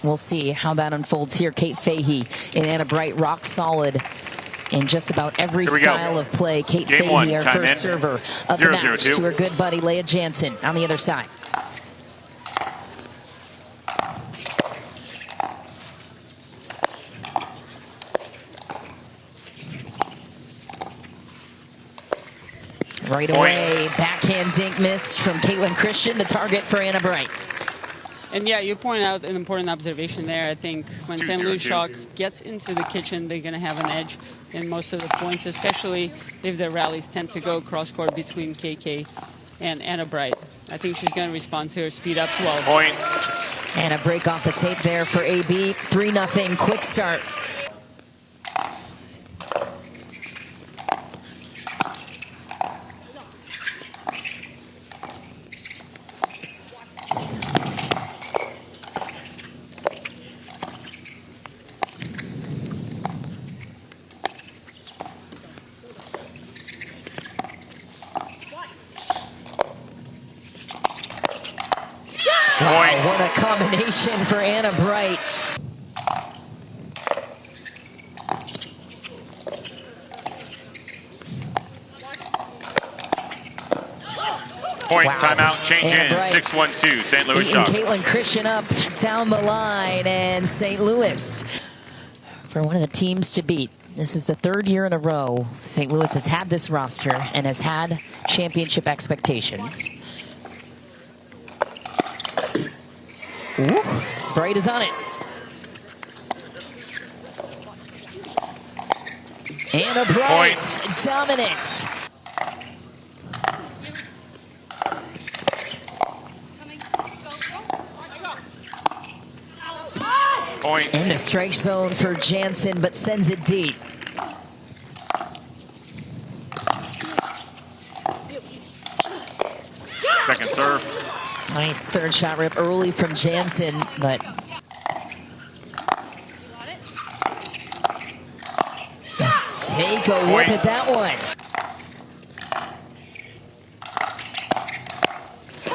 we'll see how that unfolds here. Kate Fahey and Anna Bright rock solid in just about every style of play. Kate Fahey, our first server of the match, to her good buddy Leigh Jansen on the other side. Right away, backhand dink missed from Kaitlyn Christian, the target for Anna Bright. And yeah, you point out an important observation there. I think when St. Louis Shock gets into the kitchen, they're going to have an edge in most of the points, especially if the rallies tend to go cross-court between KK and Anna Bright. I think she's going to respond to her speed ups well. Point. And a break off the tape there for AB. 3-0, quick start. Wow, what a combination for Anna Bright. Point, timeout, change in, 6-1-2, St. Louis Shock. Kaitlyn Christian up down the line, and St. Louis for one of the teams to beat. This is the third year in a row St. Louis has had this roster and has had championship expectations. Ooh, Bright is on it. Anna Bright, dominant. Point. In the strike zone for Jansen, but sends it deep. Second serve. Nice third shot rip early from Jansen, but take a whip at that one.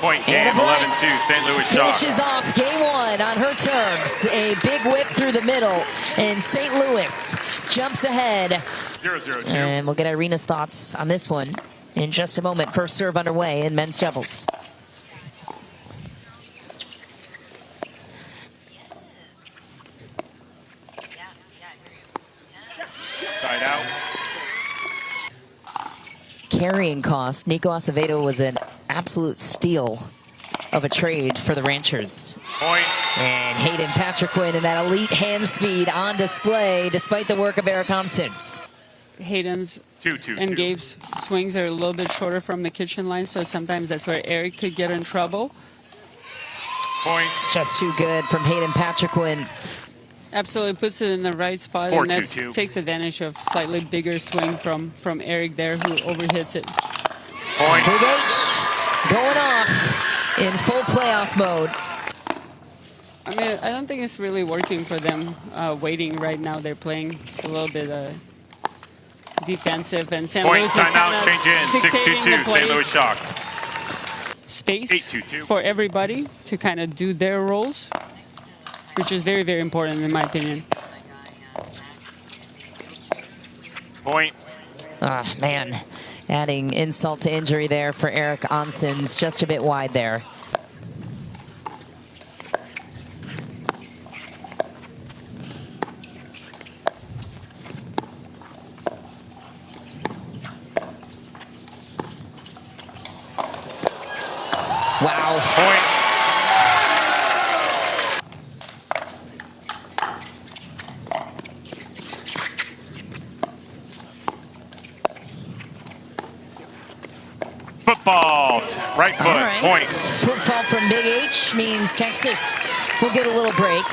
Point game, 11-2, St. Louis Shock. Finishes off game one on her terms. A big whip through the middle, and St. Louis jumps ahead. 0-0-2. And we'll get Irina's thoughts on this one in just a moment. First serve underway in men's doubles. Side out. Carrying cost, Nico Acevedo was an absolute steal of a trade for the Ranchers. Point. And Hayden Patriquin and that elite hand speed on display despite the work of Oncins. Hayden's and Gabe's swings are a little bit shorter from the kitchen line, so sometimes that's where Eric could get in trouble. Point. It's just too good from Hayden Patriquin. Absolutely puts it in the right spot, and that takes advantage of slightly bigger swing from Eric there, who overhits it. Point. Big H going off in full playoff mode. I mean, I don't think it's really working for them waiting right now. They're playing a little bit defensive, and St. Louis is timeout, change in, 6-2-2, St. Louis Shock. Space 8-2-2. for everybody to kind of do their roles, which is very, very important in my opinion. Point. Ah, man. Adding insult to injury there for Eric Oncins, just a bit wide there. Wow. Point. Foot fault. Right foot. All right. Point. Foot fault from Big H means Texas will get a little break.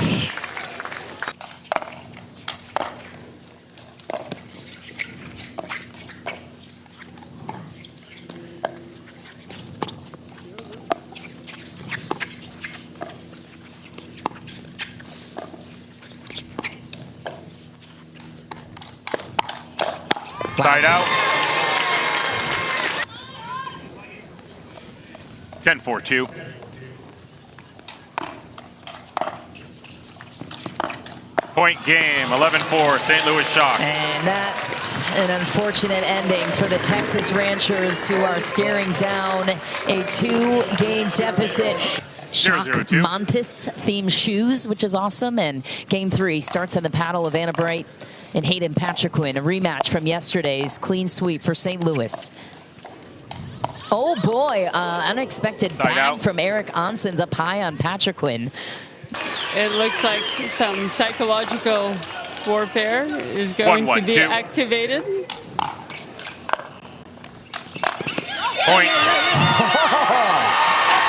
Side out. 10-4-2. Point game, 11-4, St. Louis Shock. And that's an unfortunate ending for the Texas Ranchers, who are staring down a 2-game deficit. Shock 0-0-2. Montes themed shoes, which is awesome. And game 3 starts on the paddle of Andrei and Hayden Patriquin, a rematch from yesterday's clean sweep for St. Louis. Oh boy, unexpected Side bag out from Eric Oncins up high on Patriquin. It looks like some psychological warfare is going to be 1-1-2. activated. Point.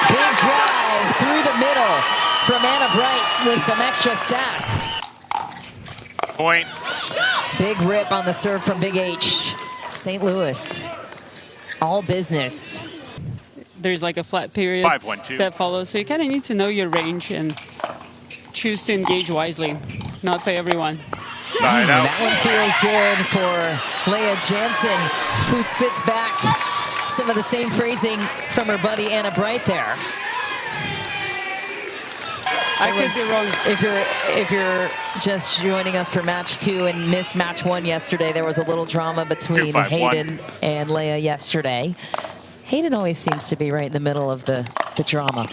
Big drive through the middle from Andrei with some extra sass. Point. Big rip on the serve from Big H. St. Louis, all business. There's like a flat period 5-1-2. that follows, so you kind of need to know your range and choose to engage wisely. Not for everyone. Side out. That one feels good for Leigh Jansen, who spits back some of the same phrasing from her buddy Anna Bright there. I could be wrong. If you're just joining us for match 2 and missed match 1 yesterday, there was a little drama between 2-5-1. Hayden and Leigh yesterday. Hayden always seems to be right in the middle of the drama.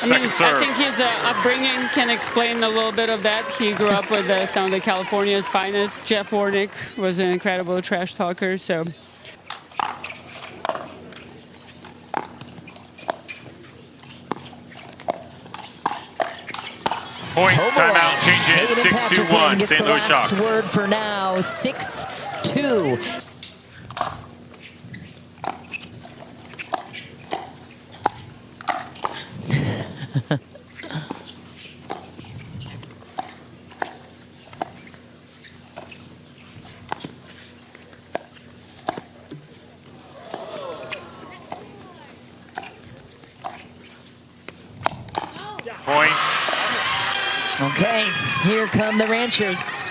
I think his upbringing can explain a little bit of that. He grew up with some of the California's finest. Jeff Warnick was an incredible trash talker, so. Point, timeout, change it, 6-2-1, St. Louis Shock. Last word for now, 6-2. Point. Okay, here come the Ranchers.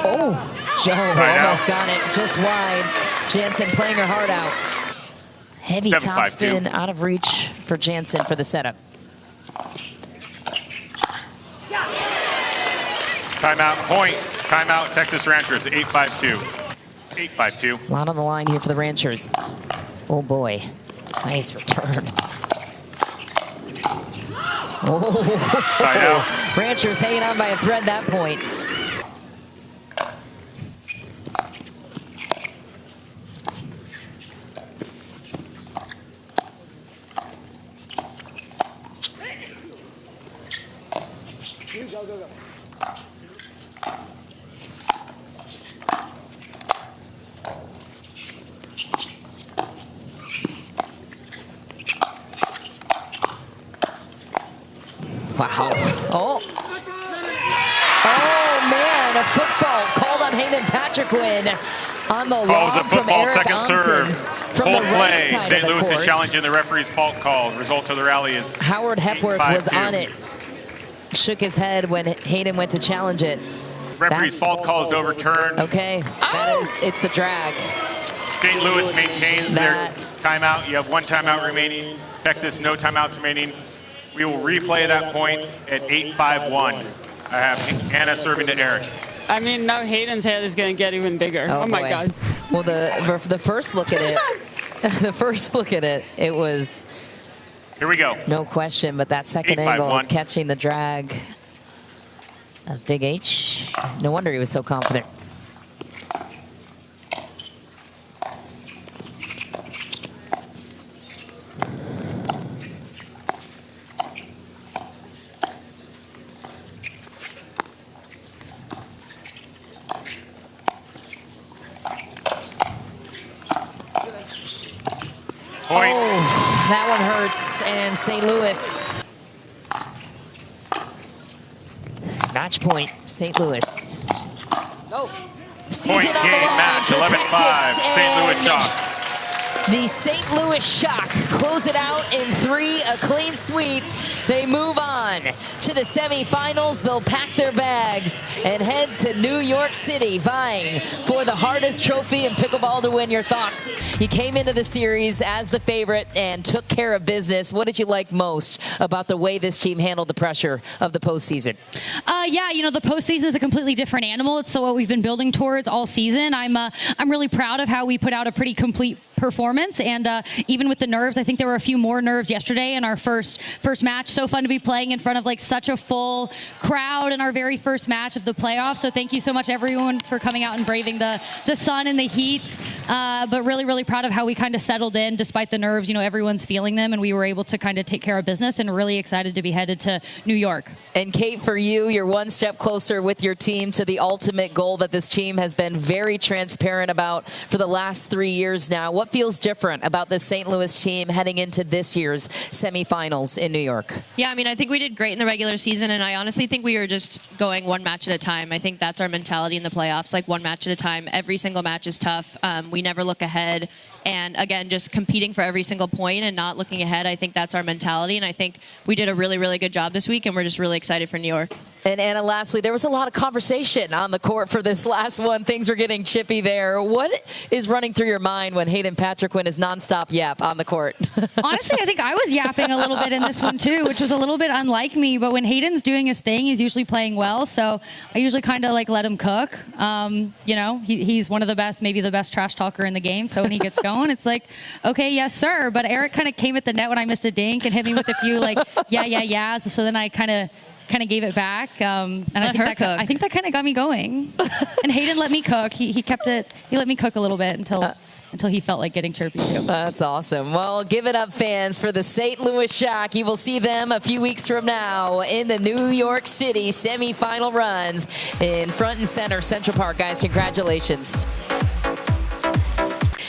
Oh, Joe almost got it just wide. Jansen playing her heart out. Heavy topspin out of reach for Jansen for the setup. Timeout, point. Timeout, Texas Ranchers, 8-5-2. 8-5-2. A lot on the line here for the Ranchers. Oh boy, nice return. Oh, Side out. Ranchers hanging on by a thread that point. Wow. Oh. Oh, man. A foot fault called on Hayden Patriquin on the Calls a lob from football, Eric second serve. Oncins from Full the right play. side St. of the Louis court. is challenging the referee's fault call. Result of the rally is Howard Hepworth 8-5-2. was on it. Shook his head when Hayden went to challenge it. Referee's fault call is overturned. Okay. That is, it's the drag. St. Louis maintains their timeout. You have 1 timeout remaining. Texas, no timeouts remaining. We will replay that point at 8-5-1. I have Anna serving to Eric. I mean, now Hayden's head is going to get even bigger. Oh my God. Well, the first look at it, it was. Here we go. No question, but that second 8-5-1. angle, catching the drag of Big H. No wonder he was so confident. Point. Oh, that one hurts, and St. Louis. Match point, St. Louis. Season Point on the game line match, for 11-5, Texas, St. Louis and Shock. the St. Louis Shock close it out in 3, a clean sweep. They move on to the semifinals. They'll pack their bags and head to New York City, vying for the hardest trophy in pickleball to win. Your thoughts? You came into the series as the favorite and took care of business. What did you like most about the way this team handled the pressure of the postseason? Yeah, you know, the postseason is a completely different animal. It's what we've been building towards all season. I'm really proud of how we put out a pretty complete performance, and even with the nerves, I think there were a few more nerves yesterday in our first match. So fun to be playing in front of like such a full crowd in our very first match of the playoffs. So thank you so much everyone for coming out and braving the sun and the heat, but really proud of how we kind of settled in despite the nerves. You know, everyone's feeling them, and we were able to kind of take care of business, and really excited to be headed to New York. And Kate, for you, you're one step closer with your team to the ultimate goal that this team has been very transparent about for the last 3 years now. What feels different about the St. Louis team heading into this year's semifinals in New York? Yeah, I mean, I think we did great in the regular season, and I honestly think we were just going one match at a time. I think that's our mentality in the playoffs, like one match at a time. Every single match is tough. We never look ahead. And again, just competing for every single point and not looking ahead, I think that's our mentality. And I think we did a really good job this week, and we're just really excited for New York. And Anna, lastly, there was a lot of conversation on the court for this last one. Things were getting chippy there. What is running through your mind when Hayden Patriquin is nonstop yap on the court? Honestly, I think I was yapping a little bit in this one too, which was a little bit unlike me. But when Hayden's doing his thing, he's usually playing well. So I usually kind of like let him cook. You know, he's one of the best, maybe the best trash talker in the game. So when he gets going, it's like, okay, yes, sir. But Eric kind of came at the net when I missed a dink and hit me with a few like, yeah. So then I kind of gave it back, and I think that kind of got me going. And Hayden let me cook. He kept it. He let me cook a little bit until he felt like getting chirpy too. That's awesome. Well, give it up, fans, for the St. Louis Shock. You will see them a few weeks from now in the New York City semifinal runs in front and center Central Park. Guys, congratulations.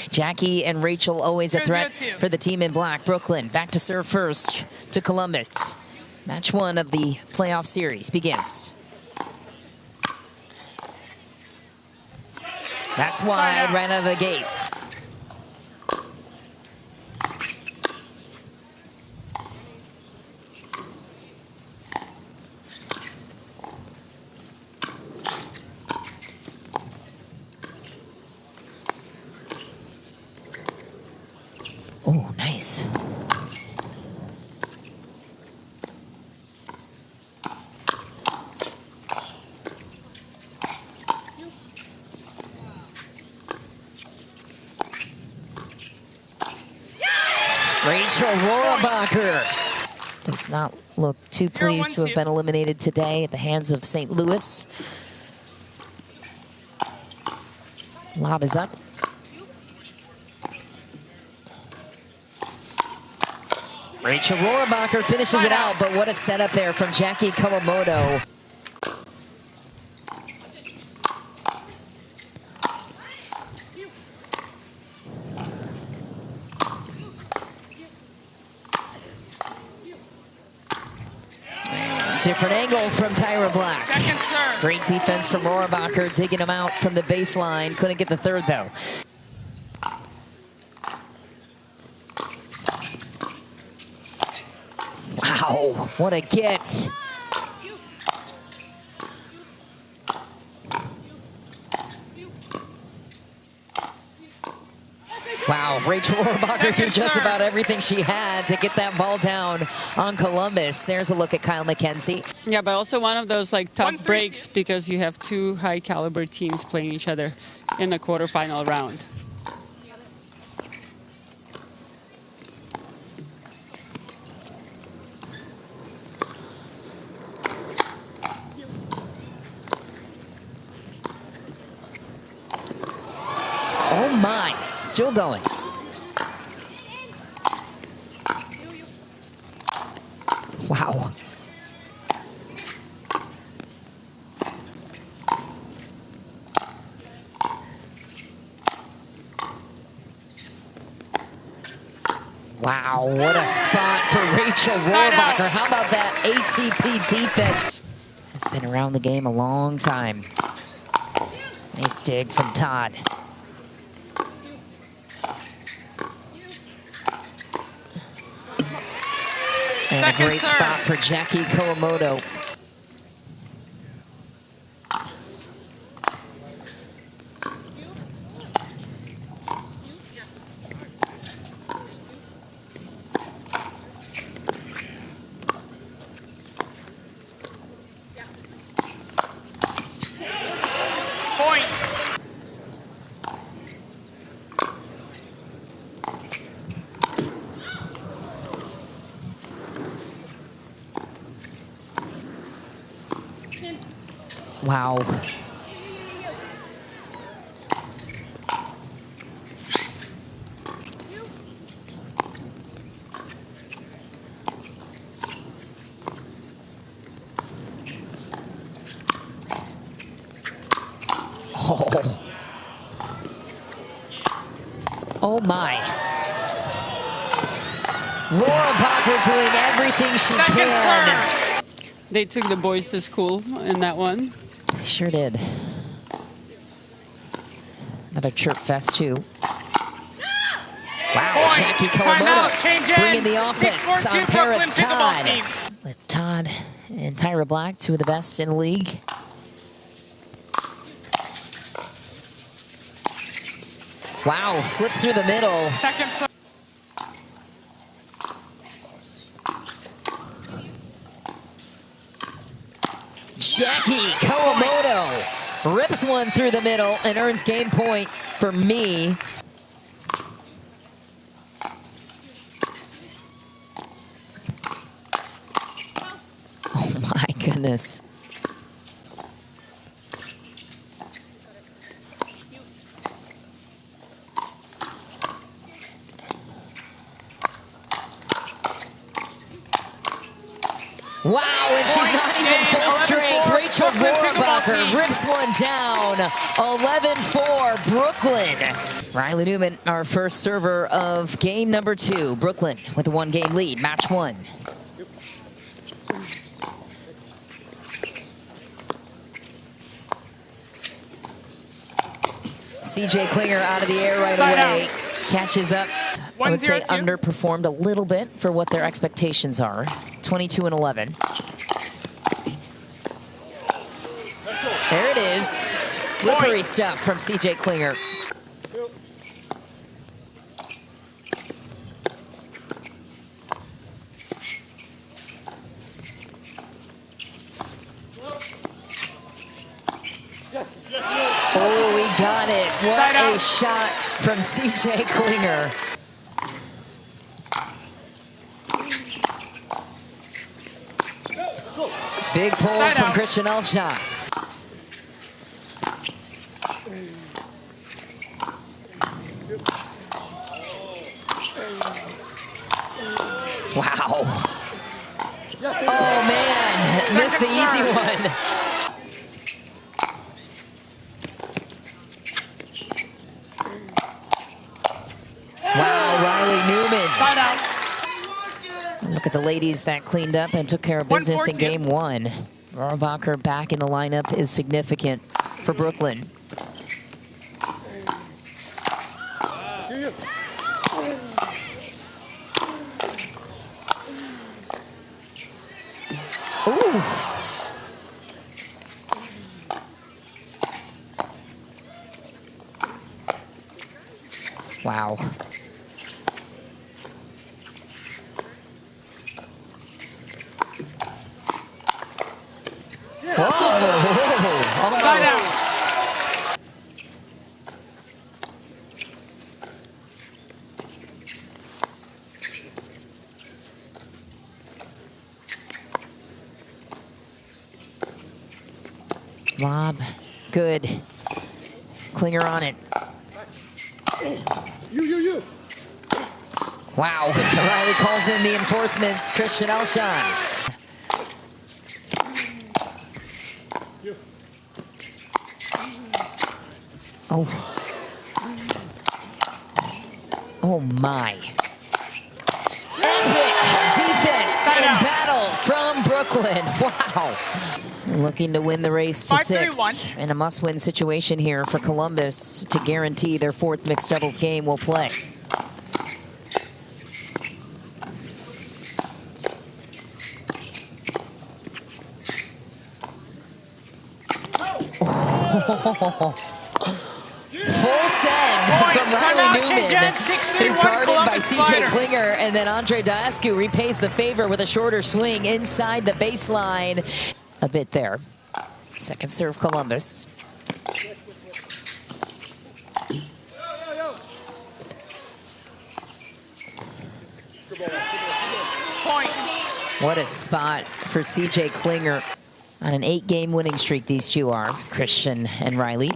Jackie and Rachel always a threat for the team in black. Brooklyn back to serve first to Columbus. Match 1 of the playoff series begins. That's wide, right out of the gate. Oh, nice. Rachel Rohrabacher does not look too pleased to have been eliminated today at the hands of St. Louis. Lob is up. Rachel Rohrabacher finishes it out, but what a setup there from Jackie Kawamoto. Different angle from Tyra Black. Great defense from Rohrabacher, digging him out from the baseline. Couldn't get the third, though. Wow, what a get. Wow, Rachel Rohrabacher threw just about everything she had to get that ball down on Columbus. There's a look at Kyle McKenzie. Yeah, but also one of those like tough breaks because you have two high caliber teams playing each other in the quarterfinal round. Oh my, still going. Wow. Wow, what a spot for Rachel Rohrabacher. How about that ATP defense? Has been around the game a long time. Nice dig from Todd. And a great spot for Jackie Kawamoto. Wow. Oh. Oh my. Rohrabacher doing everything she can. They took the boys to school in that one. Sure did. Another chirp fest too. Wow, Jackie Kawamoto bringing the offense on Parris Todd. With Todd and Tyra Black, two of the best in the league. Wow, slips through the middle. Jackie Kawamoto rips one through the middle and earns game point for me. Oh my goodness. Wow, and she's not even full strength. Rohrabacher rips one down. 11-4, Brooklyn. Riley Newman, our first server of game number 2. Brooklyn with a 1-game lead, match 1. CJ Klinger out of the air right away. Catches up. I would say underperformed a little bit for what their expectations are. 22-11. There it is. Slippery stuff from CJ Klinger. Oh, he got it. What a shot from CJ Klinger. Big pull from Alshon. Wow. Oh man, missed the easy one. Wow, Riley Newman. Look at the ladies that cleaned up and took care of business in game 1. Rohrabacher back in the lineup is significant for Brooklyn. Ooh. Wow. Whoa, almost. Lob, good. Klinger on it. Wow, Riley calls in the enforcements. Alshon. Oh. Oh my. Epic defense and battle from Brooklyn. Wow. Looking to win the race to 5-3-1. 6. In a must-win situation here for Columbus to guarantee their 4th mixed doubles game will play. Full send from Riley Newman. Is guarded by CJ Klinger, and then Andrei Daescu repays the favor with a shorter swing inside the baseline. A bit there. Second serve Columbus. What a spot for CJ Klinger. On an 8-game winning streak, these two are, Christian and Riley.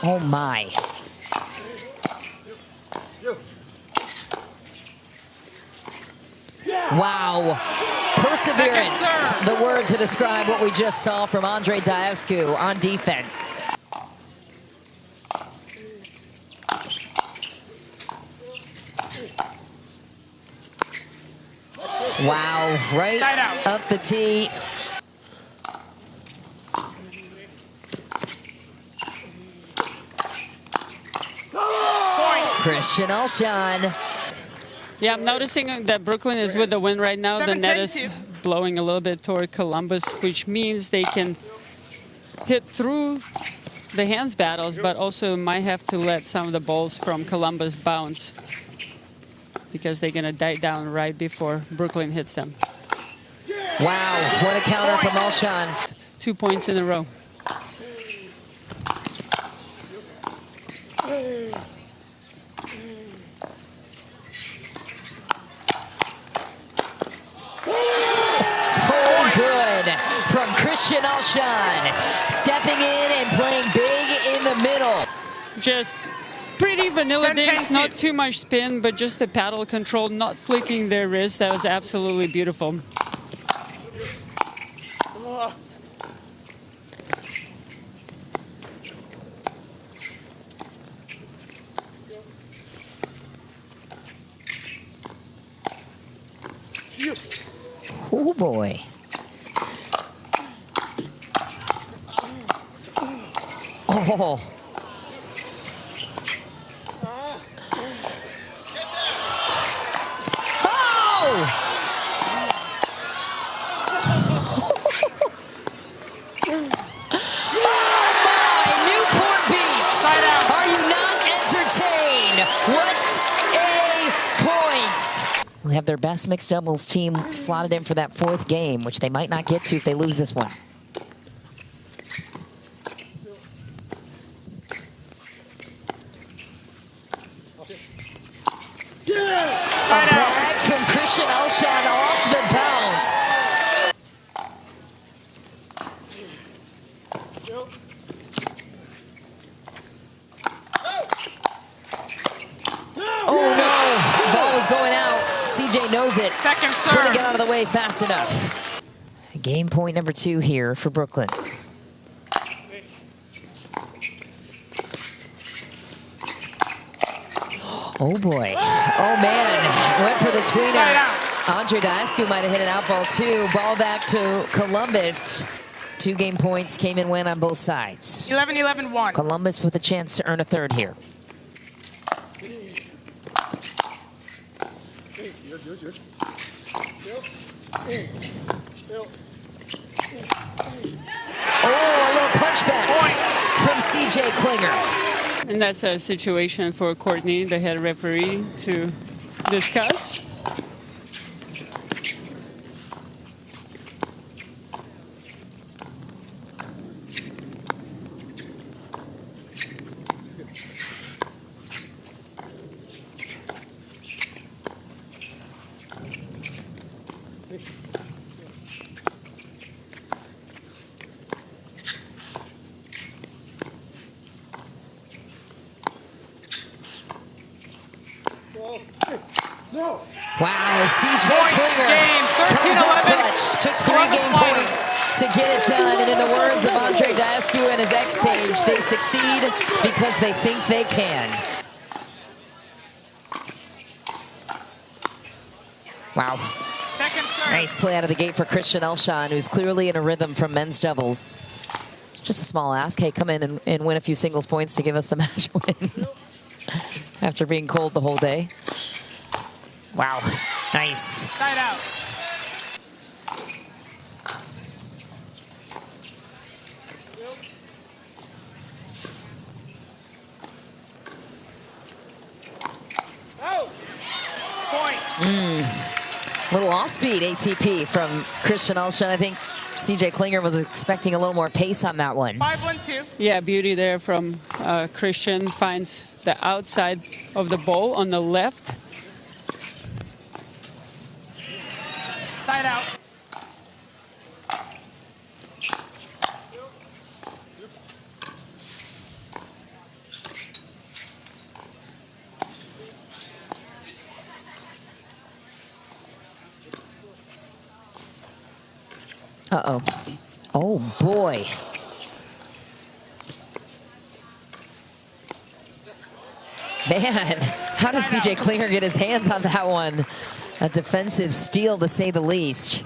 Oh my. Wow. Perseverance, the word to describe what we just saw from Andrei Daescu on defense. Wow, right up the tee. Christian Alshon. Yeah, I'm noticing that Brooklyn is with the wind right now. The net is blowing a little bit toward Columbus, which means they can hit through the hands battles, but also might have to let some of the balls from Columbus bounce because they're going to die down right before Brooklyn hits them. Wow, what a counter from Alshon. 2 points in a row. From Christian Alshon, stepping in and playing big in the middle. Just pretty vanilla dinks, not too much spin, but just the paddle control, not flicking their wrist. That was absolutely beautiful. Oh boy. Oh. Oh! Newport Beach! Are you not entertained? What a point! We have their best mixed doubles team slotted in for that 4th game, which they might not get to if they lose this one. A bag from Christian Alshon off the bounce. Oh no, ball is going out. CJ knows it. Second serve. Couldn't get out of the way fast enough. Game point number 2 here for Brooklyn. Oh boy. Oh man. Went for the tweener. Andrei Daescu might have hit an out ball too. Ball back to Columbus. 2 game points came and went on both sides. 11-11-1. Columbus with a chance to earn a 3rd here. Oh, a little punchback from CJ Klinger. And that's a situation for Courtney, the head referee, to discuss. Wow, CJ Klinger Game, comes up 13-11. clutch. Took 3 game points to get it done. And in the words of Andrei Daescu and his X page, they succeed because they think they can. Wow. Nice play out of the gate for Christian Alshon, who's clearly in a rhythm from men's doubles. Just a small ask. Hey, come in and win a few singles points to give us the match win. After being cold the whole day. Wow. Nice. Side out. Little off-speed ATP from Christian Alshon. I think CJ Klinger was expecting a little more pace on that one. 5-1-2. Yeah, beauty there from Christian. Finds the outside of the ball on the left. Side out. Uh-oh. Oh, boy. Man, how did CJ Klinger get his hands on that one? A defensive steal, to say the least.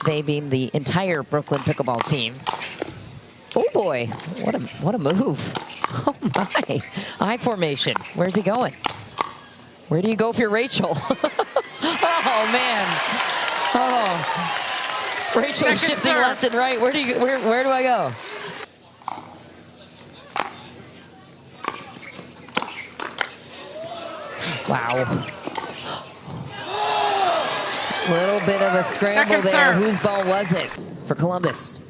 They being the entire Brooklyn pickleball team. Oh, boy. What a move. Oh, my. I formation. Where's he going? Where do you go if you're Rachel? Oh, man. Oh. Rachel is shifting left and right. Where do I go? Wow. Little bit of a scramble there. Whose ball was it for Columbus?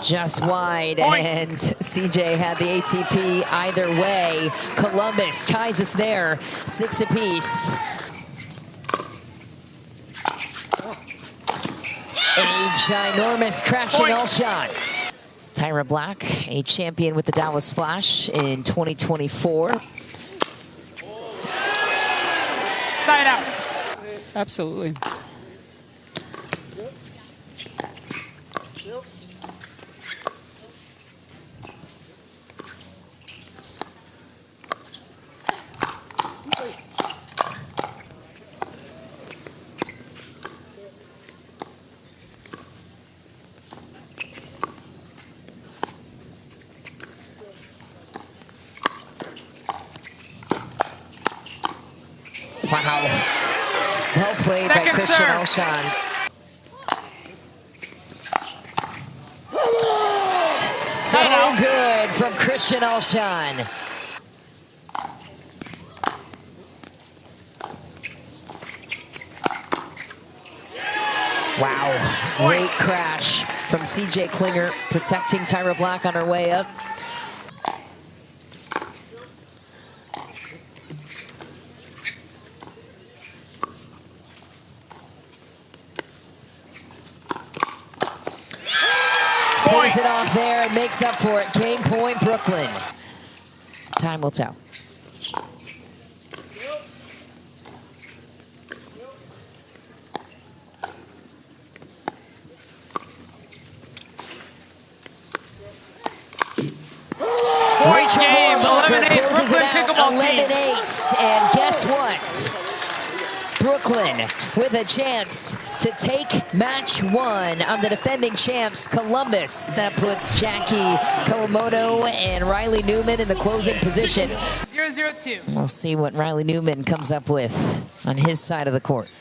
Just wide, and CJ had the ATP either way. Columbus ties us there, 6 apiece. A ginormous crashing Alshon. Tyra Black, a champion with the Dallas Splash in 2024. Side out. Absolutely. Wow. Well played by Christian Alshon. So good from Christian Alshon. Wow. Great crash from CJ Klinger, protecting Tyra Black on her way up. Pays it off there and makes up for it. Game point, Brooklyn. Time will tell. Rachel Rohrabacher closes it out, 11-8. And guess what? Brooklyn with a chance to take match one on the defending champs, Columbus. That puts Jackie Kawamoto and Riley Newman in the closing position. 0-0-2. We'll see what Riley Newman comes up with on his side of the court.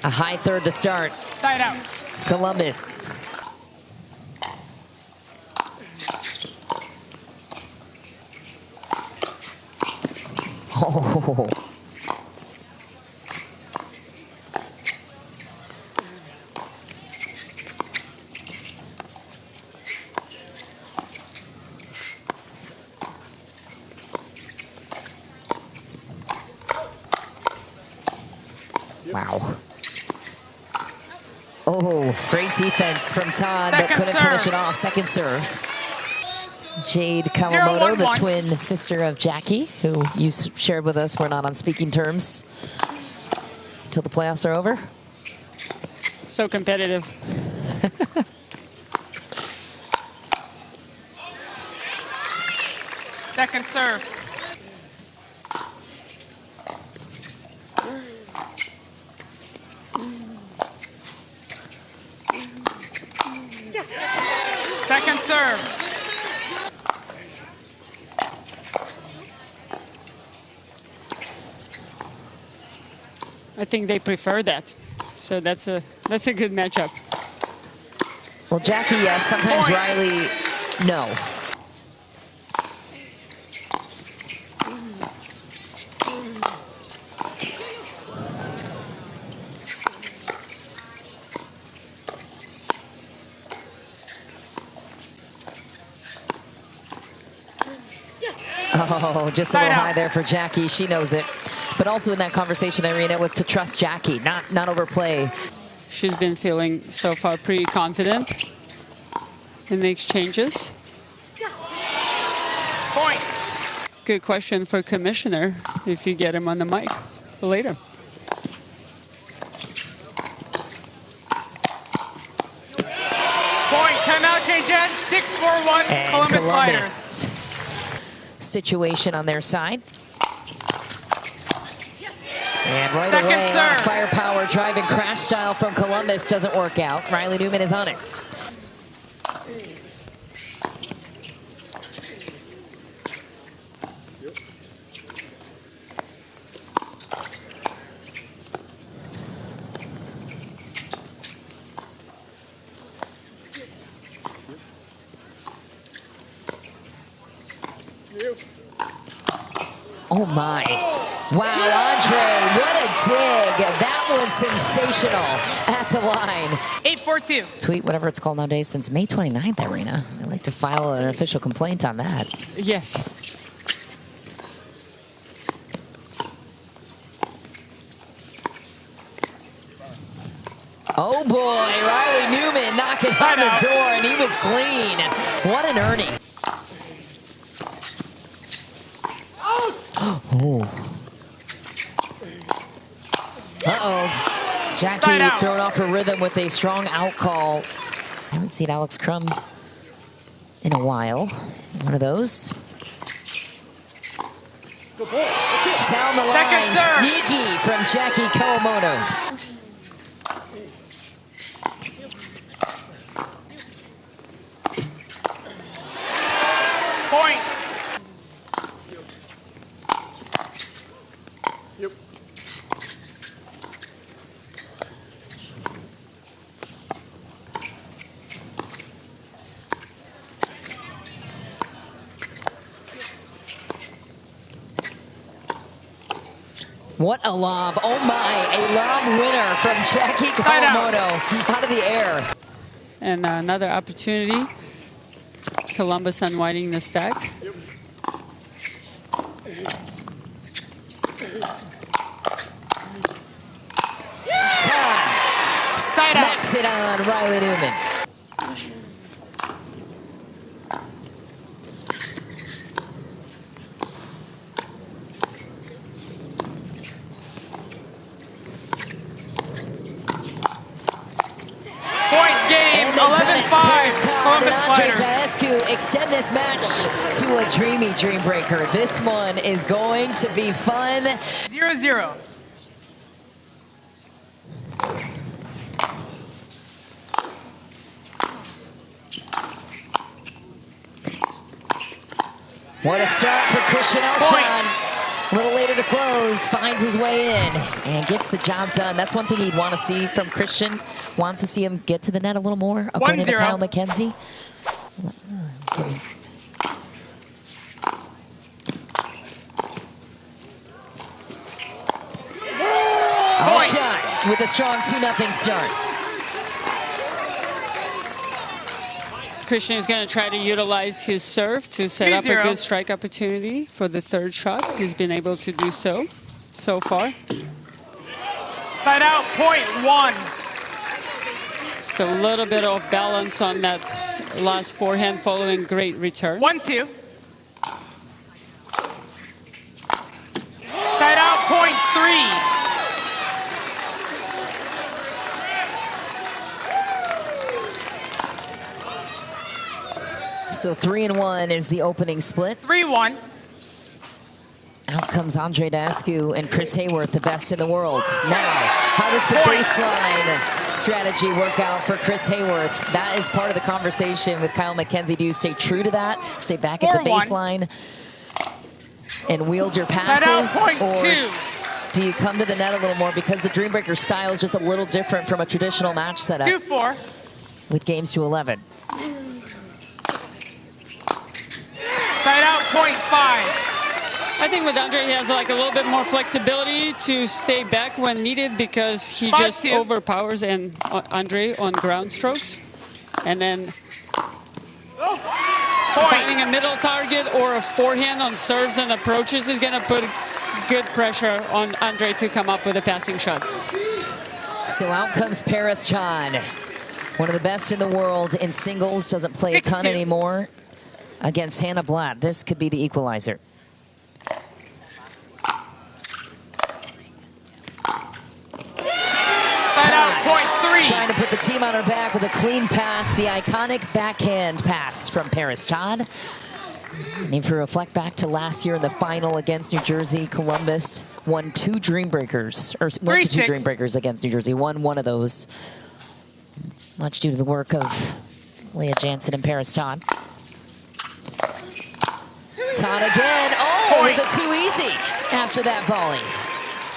A high third to start. Side out. Columbus. Oh. Wow. Oh, great defense from Todd, but Second couldn't serve. finish it off. Second serve. Jade Kawamoto, the 0-1-1. twin sister of Jackie, who you shared with us. We're not on speaking terms until the playoffs are over. So competitive. Second serve. Second serve. I think they prefer that. So that's a good matchup. Well, Jackie, yes. Sometimes Point. Riley, no. Oh, just a Side little out. high there for Jackie. She knows it. But also in that conversation, Irina, was to trust Jackie, not overplay. She's been feeling so far pretty confident in the exchanges. Point. Good question for Commissioner if you get him on the mic later. Point. Timeout change ends. 6-4-1. And Columbus Sliders. Situation on their side. And right Second away, a lot of serve. firepower driving crash style from Columbus doesn't work out. Riley Newman is on it. Oh my. Wow, Andrei, what a dig. That was sensational at the line. 8-4-2. Tweet, whatever it's called nowadays, since May 29th, Irina. I'd like to file an official complaint on that. Yes. Oh boy, Riley Newman knocking on the door, and he was clean. What an earning. Oh. Uh-oh. Side Jackie out. thrown off her rhythm with a strong out call. I haven't seen Alex Crum in a while. One of those. Down the line, Second serve. sneaky from Jackie Kawamoto. Point. What a lob. Oh my, a lob winner from Jackie Side out. Kawamoto out of the air. And another opportunity. Columbus unwinding the stack. Todd Side out. smacks it on Riley Newman. Point game. And they've done it. Parris 11-5. Todd and Columbus Andrei Sliders. Daescu extend this match to a dreamy Dreambreaker. This one is going to be fun. 0-0. What a start for Christian Alshon. A little later to close, finds his way in and gets the job done. That's one thing you'd want to see from Christian. Wants to see him get to the net a little more, according to 1-0. Kyle McKenzie. Okay. Alshon with a strong 2-0 start. Christian is going to try to utilize his serve to set up a 3-0. good strike opportunity for the third shot. He's been able to do so far. Side out, point 1. Just a little bit of balance on that last forehand following great return. 1-2. Side out, point 3. So 3-1 is the opening split. 3-1. Out comes Andrei Daescu and Chris Hayworth, the best in the world. Now, how does the baseline strategy work out for Chris Hayworth? That is part of the conversation with Kyle McKenzie. Do you stay true to that? Stay back at the baseline and wield your passes? Or do you come to the net a little more because the Dreambreaker style is just a little different from a traditional match setup? 2-4. With games to 11. Side out, point 5. I think with Andrei, he has like a little bit more flexibility to stay back when needed because he just overpowers Andrei on ground strokes. And then finding a middle target or a forehand on serves and approaches is going to put good pressure on Andrei to come up with a passing shot. So out comes Parris, one of the best in the world in singles, doesn't play a ton anymore, against Hannah Blatt. This could be the equalizer. Trying to put the team on her back with a clean pass, the iconic backhand pass from Parris. Todd, need to reflect back to last year in the final against New Jersey. Columbus won 2 Dreambreakers, or went to 2 Dreambreakers against New Jersey. Won one of those, much due to the work of Leigh, Jansen, and Parris. Todd again. Oh, the too easy after that volley.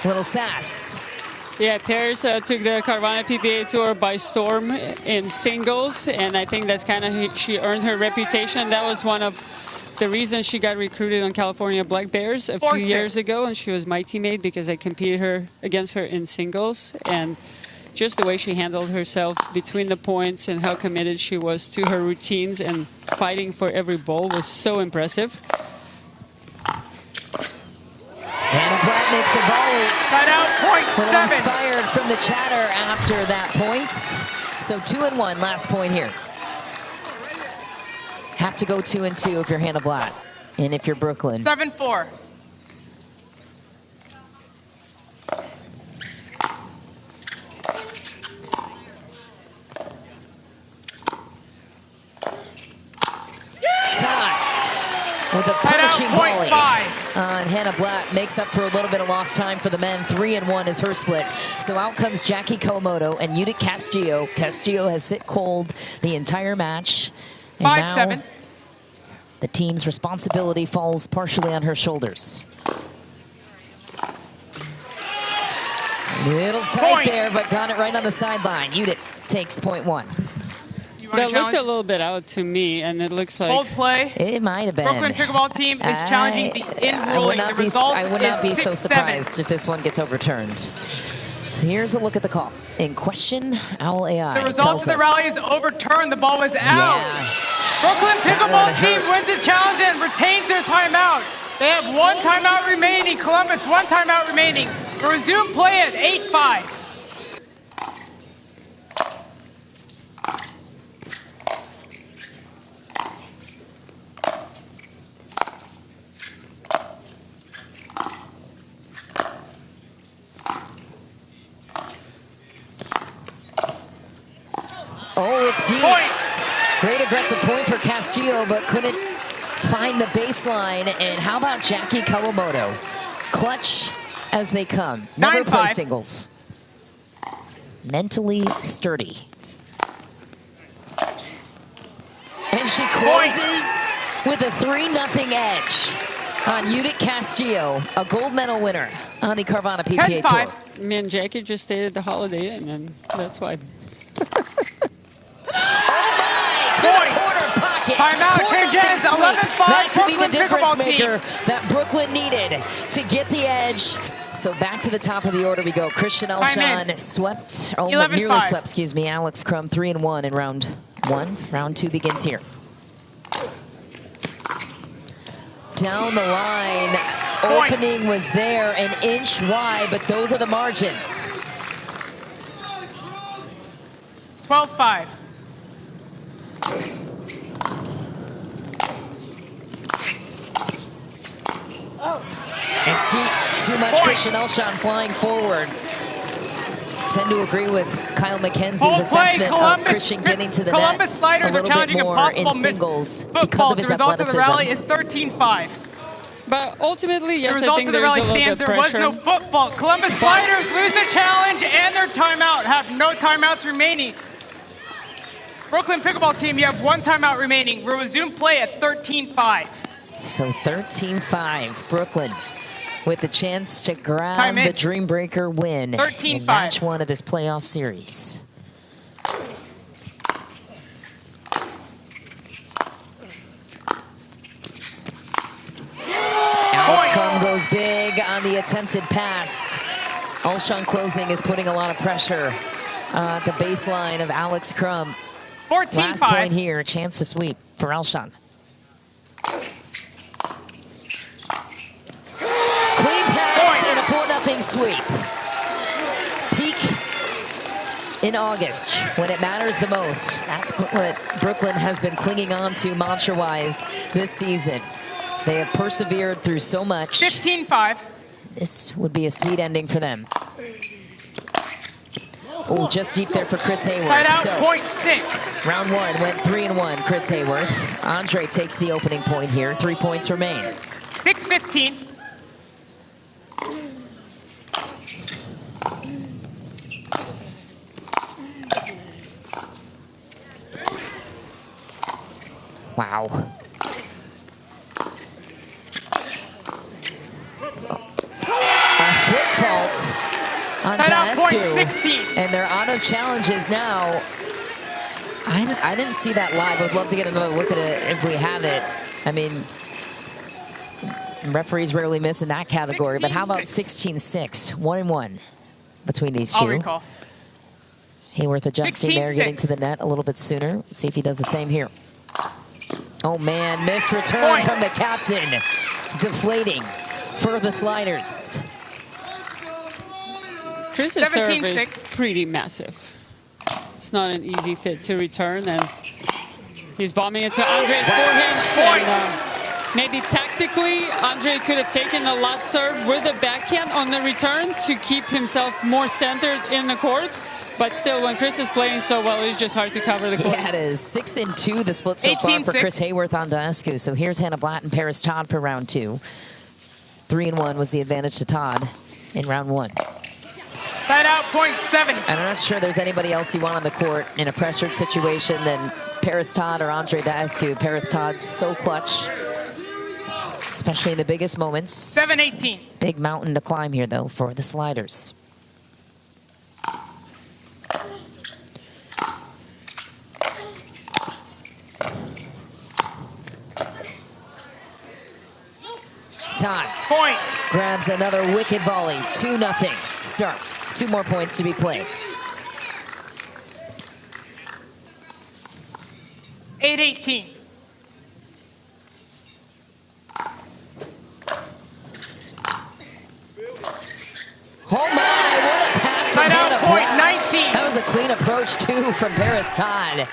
Little sass. Yeah, Parris took the Carvana PPA Tour by storm in singles, and I think that's kind of she earned her reputation. That was one of the reasons she got recruited on California Black Bears a few years ago, and she was my teammate because I competed against her in singles. And just the way she handled herself between the points and how committed she was to her routines and fighting for every ball was so impressive. Hannah Blatt makes a volley. Side out, point 7. Inspired from the chatter after that point. So 2-1, last point here. Have to go 2-2 if you're Hannah Blatt, and if you're Brooklyn. 7-4. With a punishing volley on Hannah Blatt, makes up for a little bit of lost time for the men. 3-1 is her split. So out comes Jackie Kawamoto and Judith Castillo. Castillo has sit cold the entire match. And 5-7. now the team's responsibility falls partially on her shoulders. A little tight there, but got it right on the sideline. Judith takes point 1. That looked a little bit out to me, and it looks like... Hold play. It might have been. Brooklyn pickleball team is challenging the in ruling. The result I would not be so 6-7. surprised if this one gets overturned. Here's a look at the call. In question, Owl AI The result of the rally is overturned. The ball was out. Yeah. Brooklyn pickleball team wins the challenge and retains their timeout. They have 1 timeout remaining. Columbus 1 timeout remaining. We'll resume play at 8-5. Oh, it's deep. Great aggressive point for Castillo, but couldn't find the baseline. And how about Jackie Kawamoto? Clutch as they come. Never play singles. Mentally sturdy. And she closes with a 3-0 edge on Judith Castillo, a gold medal winner on the Carvana PPA Tour. Me and Jackie just stayed at the Holiday Inn, and that's why. Timeout, changes, 11-5, that could be the Brooklyn difference maker team. that Brooklyn needed to get the edge. So back to the top of the order we go. Christian Alshon swept, nearly swept, excuse me, Alex Crum 3-1 in round 1. Round 2 begins here. Down the line, opening was there, an inch wide, but those are the margins. 12-5. It's deep. Too much Point. Christian Alshon flying forward. Tend to agree with Kyle McKenzie's Full play, assessment Columbus, of Christian getting to the Columbus net sliders a little are bit challenging more in impossible singles football. because of his The result of the rally athleticism. is 13-5. But ultimately, yes, The I result think of the there's a rally little bit stands. of There was pressure. no football. Columbus sliders lose the challenge and their timeout. Have no timeouts remaining. Brooklyn pickleball team, you have one timeout remaining. We'll resume play at 13-5. So 13-5, Brooklyn with the chance to grab Time the in. Dreambreaker win 13-5. in match 1 of this playoff series. Alex Crum goes big on the attempted pass. Alshon closing is putting a lot of pressure at the baseline of Alex Crum. 14-5. Last point here, chance to sweep for Alshon. Clean pass and a 4-0 sweep. Peak in August when it matters the most. That's what Brooklyn has been clinging on to mantra-wise this season. They have persevered through so much. 15-5. This would be a sweet ending for them. Oh, just deep there for Chris Tied Hayward. out, So, point 6. round 1 went 3-1, Chris Hayworth. Andrei takes the opening point here. 3 points remain. 6-15. Wow. A foot fault on Tied out, point Daescu. 16. And they're out of challenges now. I didn't see that live. I'd love to get another look at it if we have it. I mean, referees rarely miss in that category, but how about 16-6? 1-1 between these two. I'll recall. Hayworth adjusting there, 16-6. getting to the net a little bit sooner. Let's see if he does the same here. Oh man, missed return Point. from the captain. Deflating for the sliders. Chris's serve is 17-6. pretty massive. It's not an easy fit to return, and he's bombing into Andrei's forehand. And, maybe tactically, Andrei could have taken the last serve with a backhand on the return to keep himself more centered in the court. But still, when Chris is playing so well, it's just hard to cover the court. Yeah, it is 6-2 the split so far for 18-6. Chris Hayworth on Daescu. So here's Hannah Blatt and Parris Todd for round 2. 3-1 was the advantage to Todd in round 1. Tied out, point 7. And I'm not sure there's anybody else you want on the court in a pressured situation than Parris Todd or Andrei Daescu. Parris Todd so clutch, especially in the biggest moments. 7-18. Big mountain to climb here, though, for the sliders. Todd Point. grabs another wicked volley. 2-0 start. 2 more points to be played. 8-18. Oh my, what a pass from Tied out, Hannah point Blatt. 19. That was a clean approach, too, from Parris Todd.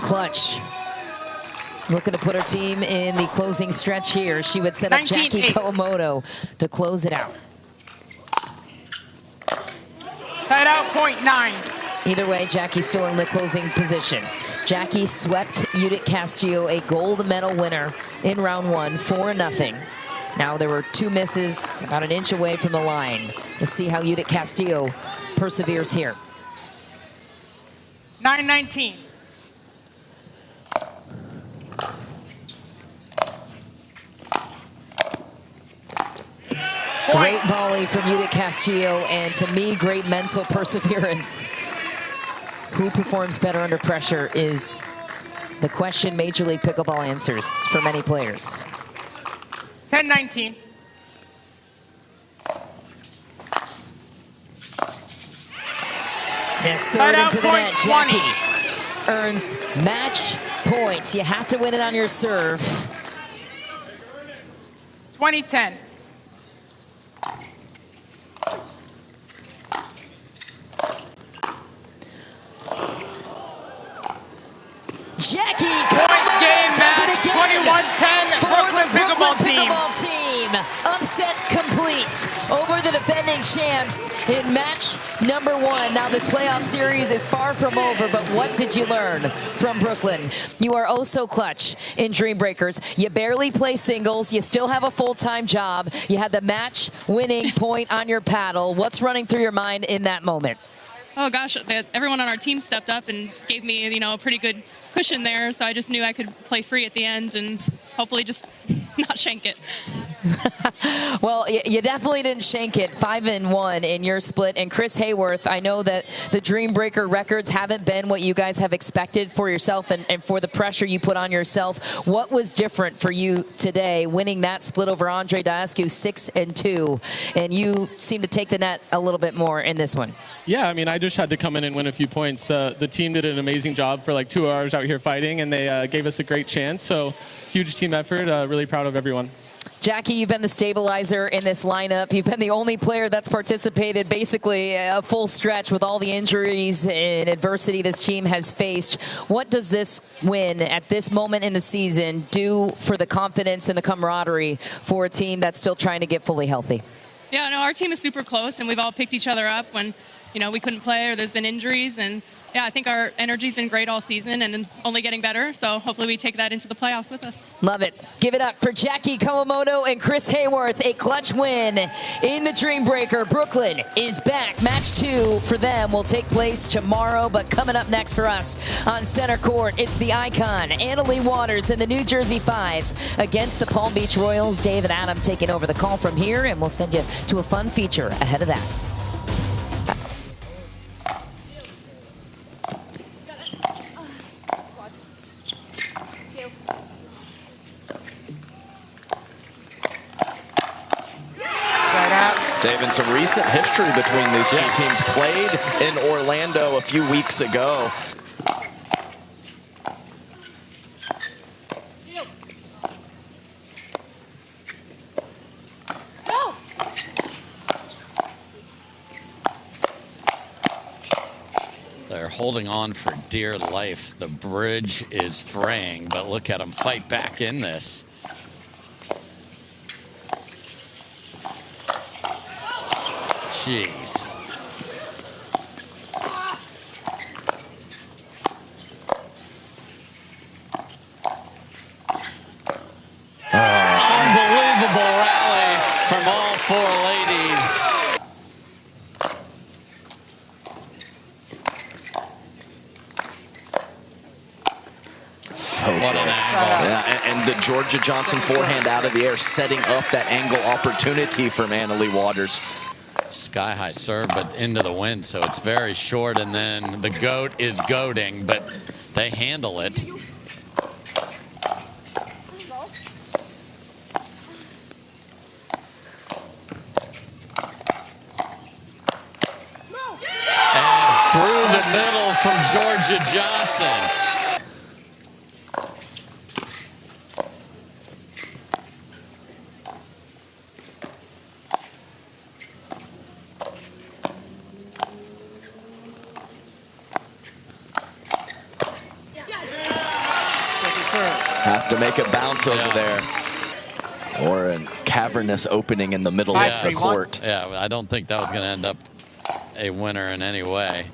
Clutch. Looking to put her team in the closing stretch here. She would set up Jackie 19-8. Kawamoto to close it out. Tied out, point 9. Either way, Jackie's still in the closing position. Jackie swept Judith Castillo, a gold medal winner in round 1, 4-0. Now there were 2 misses, about an inch away from the line. Let's see how Judith Castillo perseveres here. 9-19. Great volley from Judith Castillo, and to me, great mental perseverance. Who performs better under pressure is the question Major League Pickleball answers for many players. 10-19. This Tied third out, into the point net, 20. Jackie earns match points. You have to win it on your serve. 20-10. Jackie Point game does it match, again 21-10, for Brooklyn the Pickleball team. Pickleball team. Upset complete over the defending champs in match number 1. Now this playoff series is far from over, but what did you learn from Brooklyn? You are oh so clutch in Dreambreakers. You barely play singles. You still have a full-time job. You had the match-winning point on your paddle. What's running through your mind in that moment? Oh gosh, everyone on our team stepped up and gave me, a pretty good cushion there. So I just knew I could play free at the end and hopefully just not shank it. Well, you definitely didn't shank it. 5-1 in your split. And Chris Hayworth, I know that the Dreambreaker records haven't been what you guys have expected for yourself and for the pressure you put on yourself. What was different for you today, winning that split over Andrei Daescu 6-2? And you seem to take the net a little bit more in this one. Yeah, I mean, I just had to come in and win a few points. The team did an amazing job for like 2 hours out here fighting, and they gave us a great chance. So huge team effort. Really proud of everyone. Jackie, you've been the stabilizer in this lineup. You've been the only player that's participated basically a full stretch with all the injuries and adversity this team has faced. What does this win at this moment in the season do for the confidence and the camaraderie for a team that's still trying to get fully healthy? Yeah, no, our team is super close, and we've all picked each other up when, we couldn't play or there's been injuries. And yeah, I think our energy's been great all season and it's only getting better. So hopefully we take that into the playoffs with us. Love it. Give it up for Jackie Kawamoto and Chris Hayworth. A clutch win in the Dreambreaker. Brooklyn is back. Match 2 for them will take place tomorrow. But coming up next for us on center court, it's the icon, Anna-Leigh Waters and the New Jersey Fives against the Palm Beach Royals. Dave and Adam taking over the call from here, and we'll send you to a fun feature ahead of that. Dave, some recent history between these two teams. Played in Orlando a few weeks ago. They're holding on for dear life. The bridge is fraying, but look at them fight back in this. Jeez. Unbelievable rally from all 4 ladies. So what an angle. Yeah, and the Jorja Jansen forehand out of the air, setting up that angle opportunity from Anna-Leigh Waters. Sky high serve, but into the wind, so it's very short, and then the goat is goating, but they handle it. And through the middle from Jorja Jansen. Have to make it bounce over there. Or a cavernous opening in the middle of the court. Yeah, I don't think that was going to end up a winner in any way.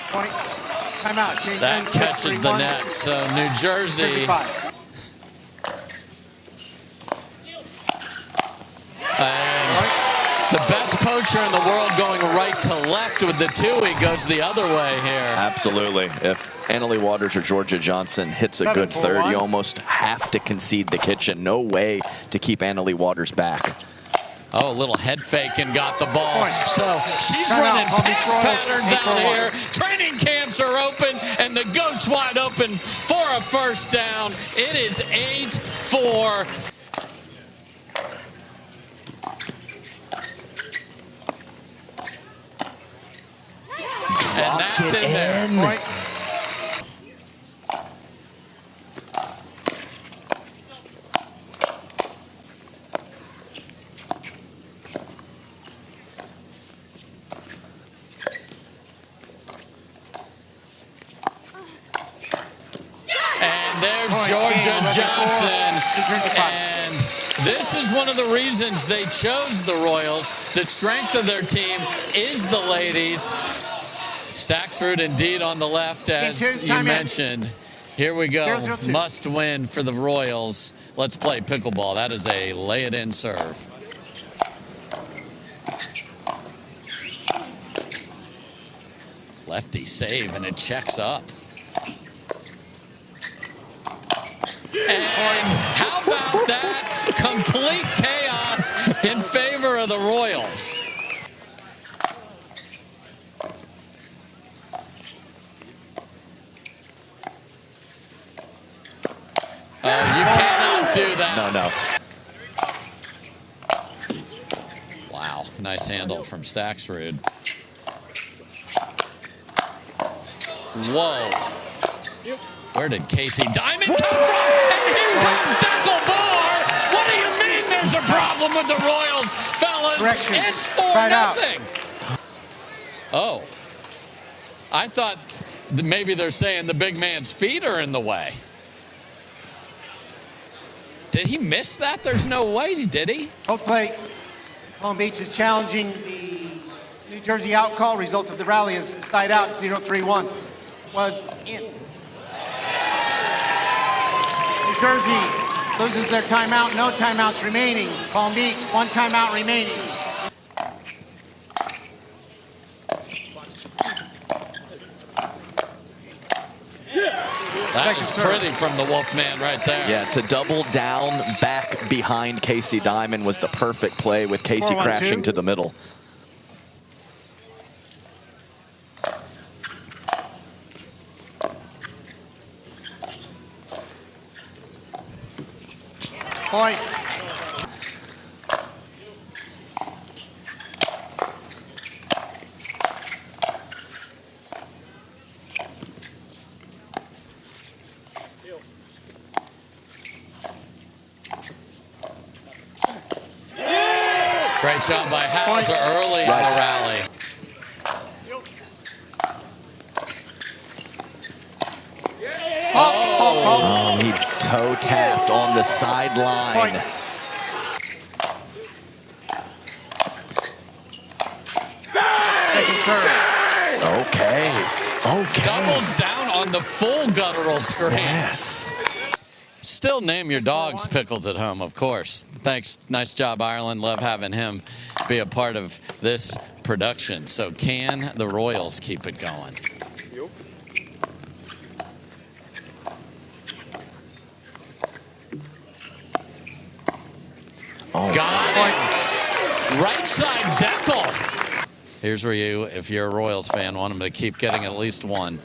Timeout. That catches the net, so New Jersey. And the best poacher in the world going right to left with the 2. He goes the other way here. Absolutely. If Anna-Leigh Waters or Jorja Jansen hits a good third, you almost have to concede the kitchen. No way to keep Anna-Leigh Waters back. Oh, a little head fake and got the ball. So she's running pass patterns out here. Training camps are open, and the goat's wide open for a first down. It is 8-4. And that's in there. Jorja Jansen. And this is one of the reasons they chose the Royals. The strength of their team is the ladies. Staxford indeed on the left, as you mentioned. Here we go. Must win for the Royals. Let's play pickleball. That is a lay it in serve. Lefty save, and it checks up. And how about that? Complete chaos in favor of the Royals. You cannot do that. No. Wow, nice handle from Staxford. Whoa. Where did Casey Diamond come from? And here comes Dekel Bar. What do you mean there's a problem with the Royals, fellas? It's 4-0. Oh. I thought maybe they're saying the big man's feet are in the way. Did he miss that? There's no way, did he? Both play. Palm Beach is challenging the New Jersey out call. Result of the rally is side out, 0-3-1. Was in. New Jersey loses their timeout. No timeouts remaining. Palm Beach, 1 timeout remaining. That was pretty from the Wolfman right there. Yeah, to double down back behind Casey Diamond was the perfect play with Casey crashing to the middle. Point. Great job by Hauser early in the rally. Oh, he toe tapped on the sideline. Okay. Doubles down on the full guttural screen. Yes. Still name your dogs Pickles at home, of course. Thanks. Nice job, Ireland. Love having him be a part of this production. So can the Royals keep it going? Got it. Right side Dekel. Here's where you, if you're a Royals fan, want him to keep getting at least one.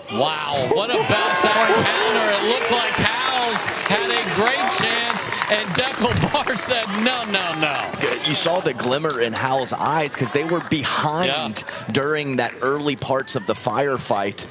Wow, what about that counter? It looked like Howes had a great chance, and Dekel Bar said, no, no, no. You saw the glimmer in Howell's eyes because they were behind during that early parts of the firefight.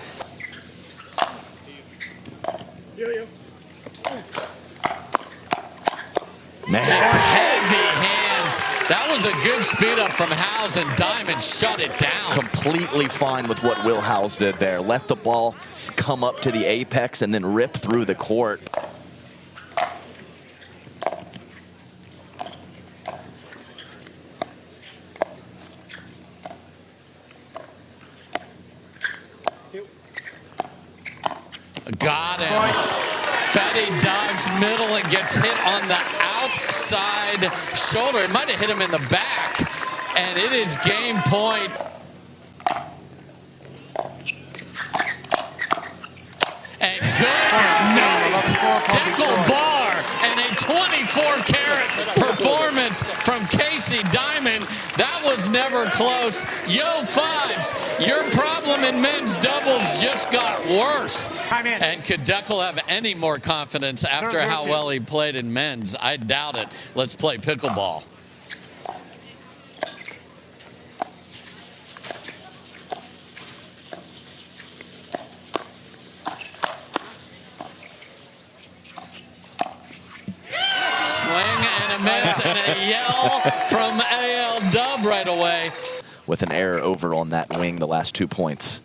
Just heavy hands. That was a good speed up from Howes, and Diamond shut it down. Completely fine with what Will Howes did there. Let the ball come up to the apex and then rip through the court. Got him. Fahey dives middle and gets hit on the outside shoulder. It might have hit him in the back, and it is game point. And good night, Dekel Bar, and a 24-carat performance from Casey Diamond. That was never close. Yo, Fives, your problem in men's doubles just got worse. And could Dekel have any more confidence after how well he played in men's? I doubt it. Let's play pickleball. And a yell from AL Dub right away. With an error over on that wing the last 2 points.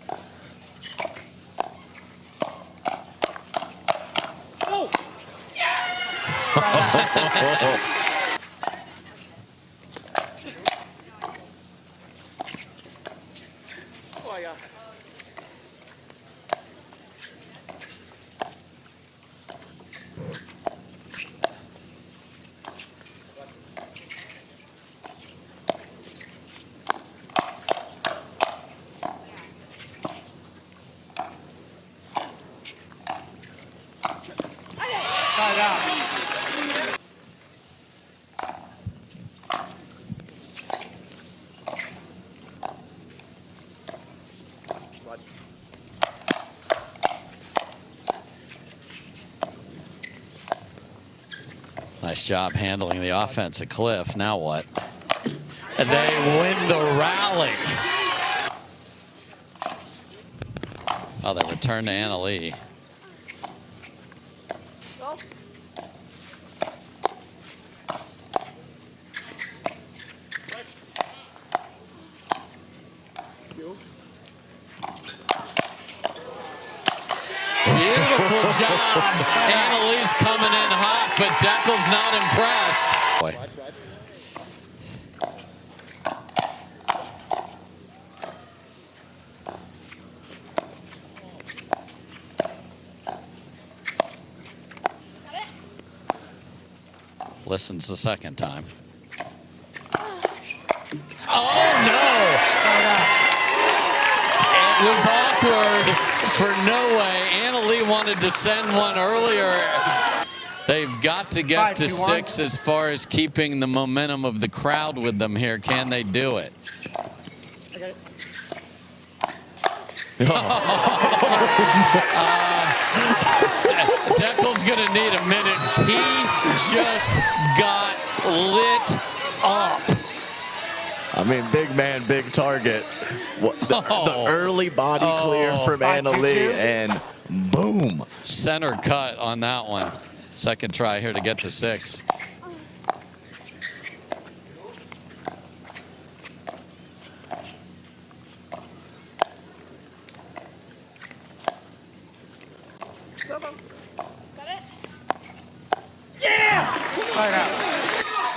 Nice job handling the offense at Cliff. Now what? They win the rally. Oh, they return to Anna-Leigh. Beautiful job. Anna-Leigh's coming in hot, but Deckel's not impressed. Boy. Listens the second time. Oh, no! It was awkward for no way. Anna-Leigh wanted to send one earlier. They've got to get to 6 as far as keeping the momentum of the crowd with them here. Can they do it? Deckel's going to need a minute. He just got lit up. I mean, big man, big target. The early body clear from Anna-Leigh, and boom. Center cut on that one. Second try here to get to 6.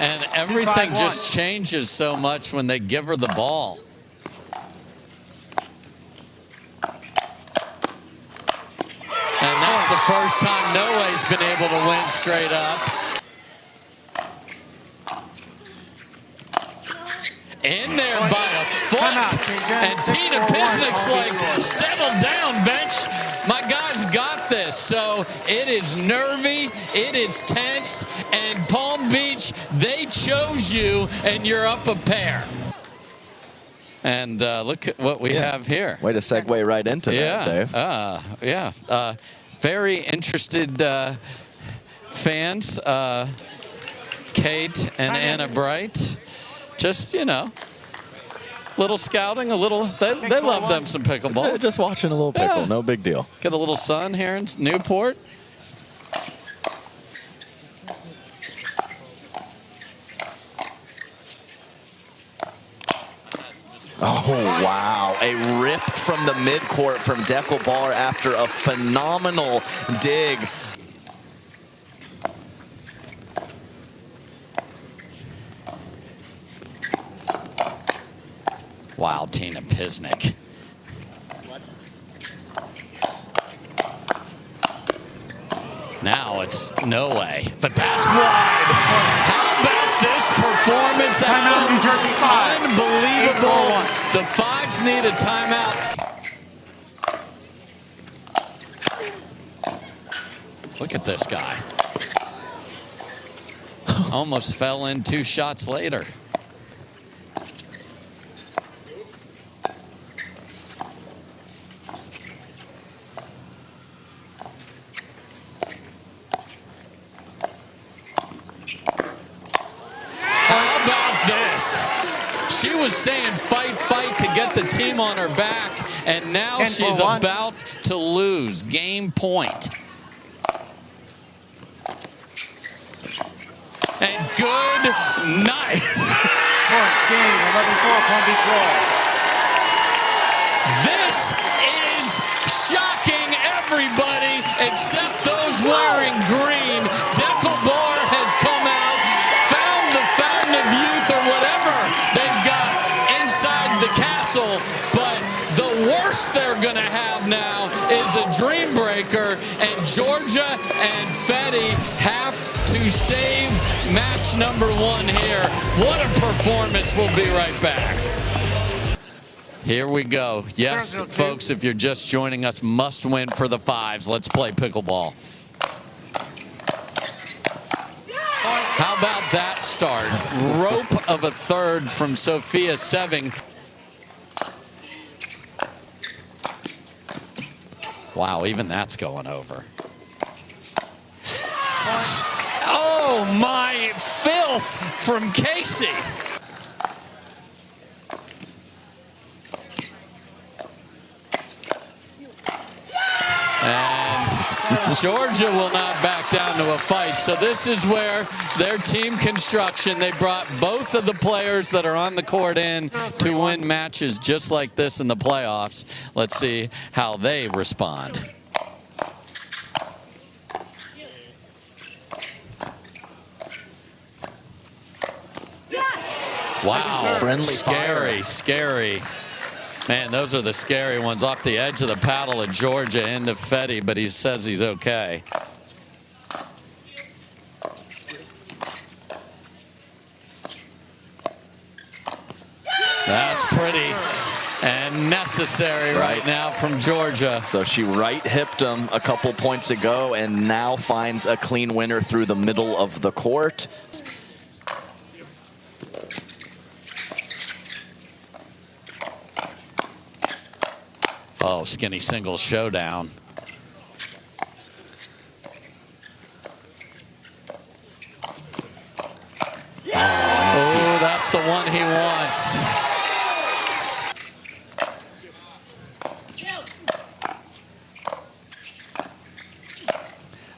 And everything just changes so much when they give her the ball. And that's the first time Noe's been able to win straight up. In there by a foot. And Tina Pisnik's like, settle down, bench. My guys got this. So it is nervy, it is tense, and Palm Beach, they chose you, and you're up a pair. And look at what we have here. Way to segue right into that, Dave. Very interested fans. Kate and Anna Bright. Just, you know, little scouting, a little, they love them some pickleball. Yeah, just watching a little pickle, no big deal. Get a little sun here in Newport. Oh, wow. A rip from the midcourt from Deckelbar after a phenomenal dig. Wow, Tina Pisnik. Now it's no way, but that's wide. How about this performance? Unbelievable. The Fives need a timeout. Look at this guy. Almost fell in 2 shots later. She was saying fight, fight to get the team on her back, and now she's about to lose. Game point. And good night. Point game, 11-4, Palm Beach roll. This is shocking everybody except those wearing green. Deckelbar has come out, found the fountain of youth or whatever they've got inside the castle, but the worst they're going to have now is a Dreambreaker, and Jorja and Fahey have to save match number 1 here. What a performance. We'll be right back. Here we go. Yes, folks, if you're just joining us, must win for the fives. Let's play pickleball. How about that start? Rope of a third from Sofia Seving. Wow, even that's going over. Oh, my filth from Casey. And Jorja will not back down to a fight. So this is where their team construction, they brought both of the players that are on the court in to win matches just like this in the playoffs. Let's see how they respond. Wow, Friendly scary, fire. scary. Man, those are the scary ones. Off the edge of the paddle at Jorja into Fahey, but he says he's okay. That's pretty and necessary right now from Jorja. So she right-hipped him a couple points ago and now finds a clean winner through the middle of the court. Oh, skinny single showdown. Oh, that's the one he wants.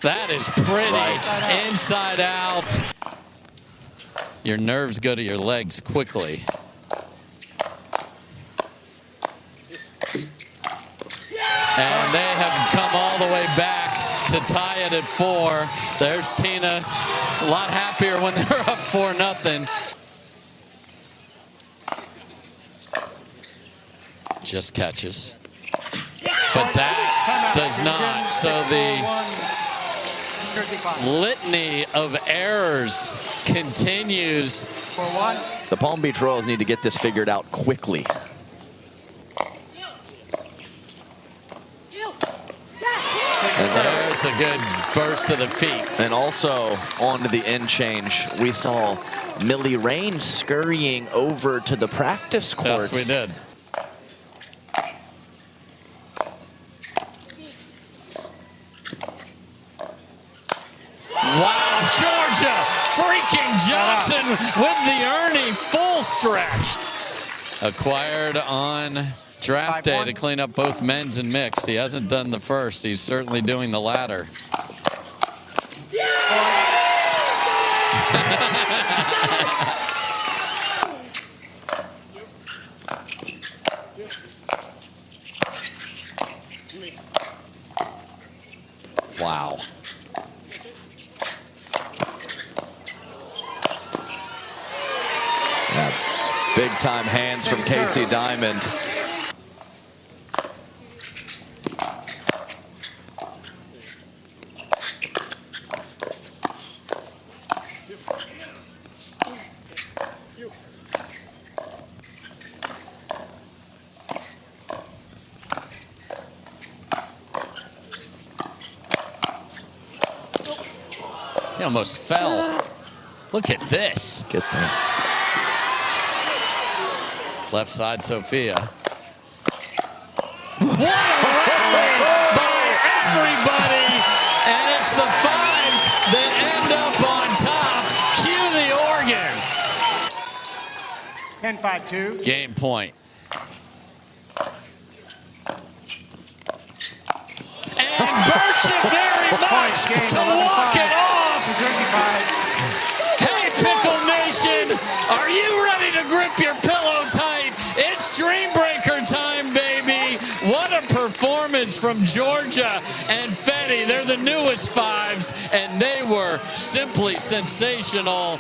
That is pretty. Right. Inside out. Your nerves go to your legs quickly. And they have come all the way back to tie it at 4. There's Tina, a lot happier when they're up 4-0. Just catches. But that does not. So the litany of errors continues. The Palm Beach Royals need to get this figured out quickly. And there's a good burst to the feet. And also onto the end change, we saw Millie Rain scurrying over to the practice courts. Yes, we did. Wow, Jorja freaking Jansen with the Ernie full stretch. Acquired on draft day to clean up both men's and mixed. He hasn't done the first. He's certainly doing the latter. Wow. Big time hands from Casey Diamond. He almost fell. Look at this. Get that. Left side, Sofia. What a rally by everybody! And it's the fives that end up on top. Cue the organ. 10-5-2. Game point. And Birch very much to walk it off. from Jorja and Fahey. They're the newest fives, and they were simply sensational.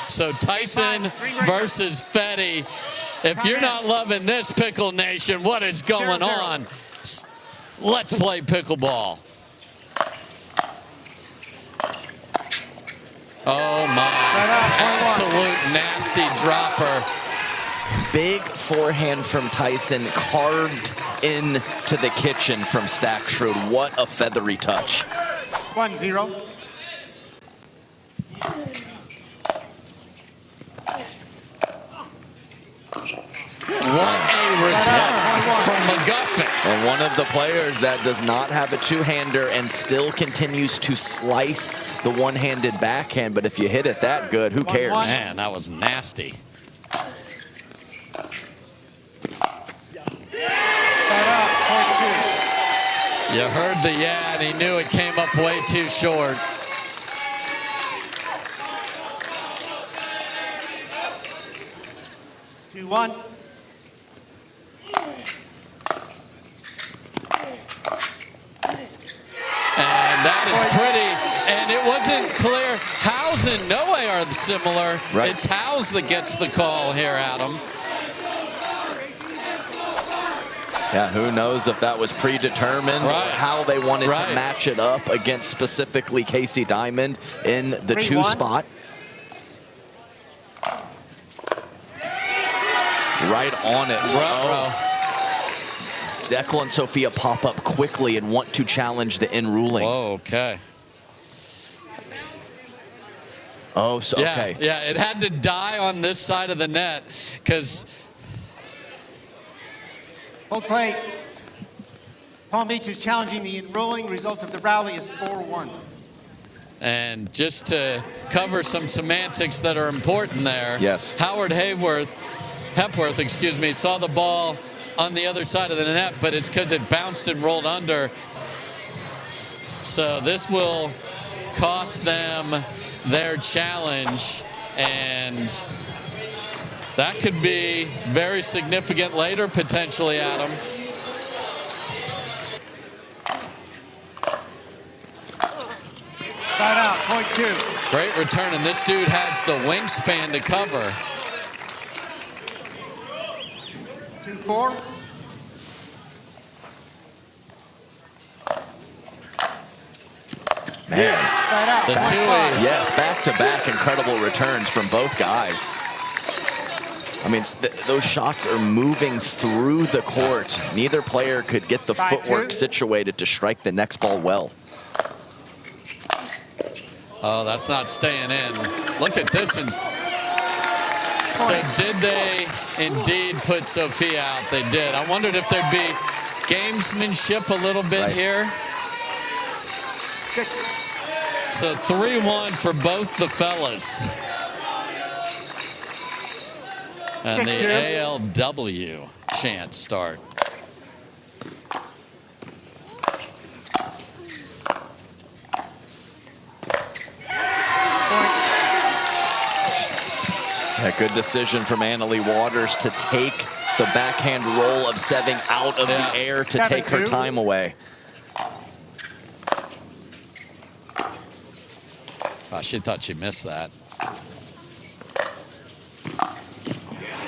So Tyson versus Fahey. If you're not loving this, Pickle Nation, what is going on? Let's play pickleball. Oh my, absolute nasty dropper. Big forehand from Tyson, carved into the kitchen from Stack Shrewd. What a feathery touch. 1-0. What a return from McGuffin. And one of the players that does not have a two-hander and still continues to slice the one-handed backhand. But if you hit it that good, who cares? Man, that was nasty. You heard the yeah, and he knew it came up way too short. Two-one. And that is pretty, and it wasn't clear. House and Noe are similar. Right. It's House that gets the call here, Adam. Yeah, who knows if that was predetermined or how they wanted to match it up against specifically Casey Diamond in the 2 spot. Right on it. Declan and Sofia pop up quickly and want to challenge the in ruling. Whoa, okay. Oh, so okay. Yeah, it had to die on this side of the net because Both play. Palm Beach is challenging the enrolling. Result of the rally is 4-1. And just to cover some semantics that are important there. Yes. Howard Hepworth, excuse me, saw the ball on the other side of the net, but it's because it bounced and rolled under. So this will cost them their challenge, and that could be very significant later, potentially, Adam. Side out, point 2. Great return, and this dude has the wingspan to cover. 2-4. Man, the two-way. Yes, back-to-back incredible returns from both guys. I mean, those shots are moving through the court. Neither player could get the footwork situated to strike the next ball well. Oh, that's not staying in. Look at this. So did they indeed put Sofia out? They did. I wondered if there'd be gamesmanship a little bit here. So 3-1 for both the fellas. And the ALW chant start. A good decision from Annalie Waters to take the backhand roll of Seving out of the air to take her time away. Oh, she thought she missed that.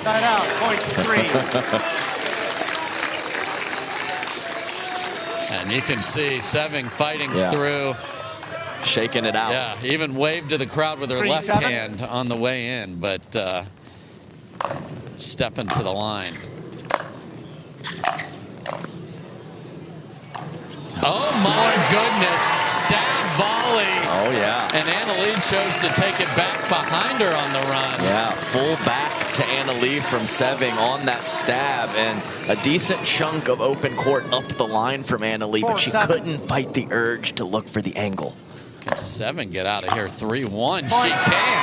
Side out, point 3. And you can see Seving fighting through. Shaking it out. Yeah, even waved to the crowd with her left 3-7. hand on the way in, but stepping to the line. Oh my goodness, stab volley. Oh yeah. And Annalie chose to take it back behind her on the run. Yeah, full back to Annalie from Seving on that stab, and a decent chunk of open court up the line from Annalie, but she couldn't fight the urge to look for the angle. Can Seving get out of here? 3-1. She can.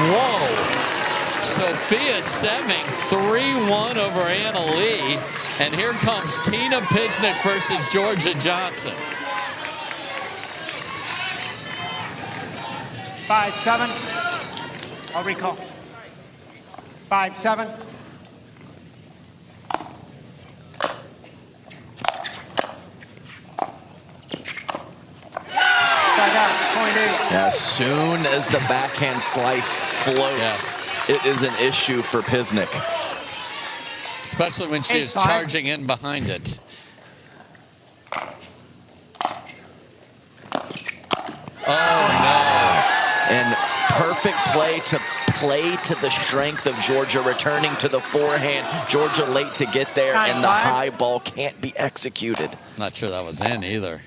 Whoa. Sofia Seving 3-1 over Annalie. And here comes Tina Pisnik versus Jorja Jansen. 5-7. I'll recall. 5-7. out, 0.8. As soon as the backhand slice floats, it is an issue for Pisnik. Especially when she is charging in behind it. Oh, no. And perfect play to the strength of Jorja, returning to the forehand. Jorja late to get there, and the high ball can't be executed. Not sure that was in either.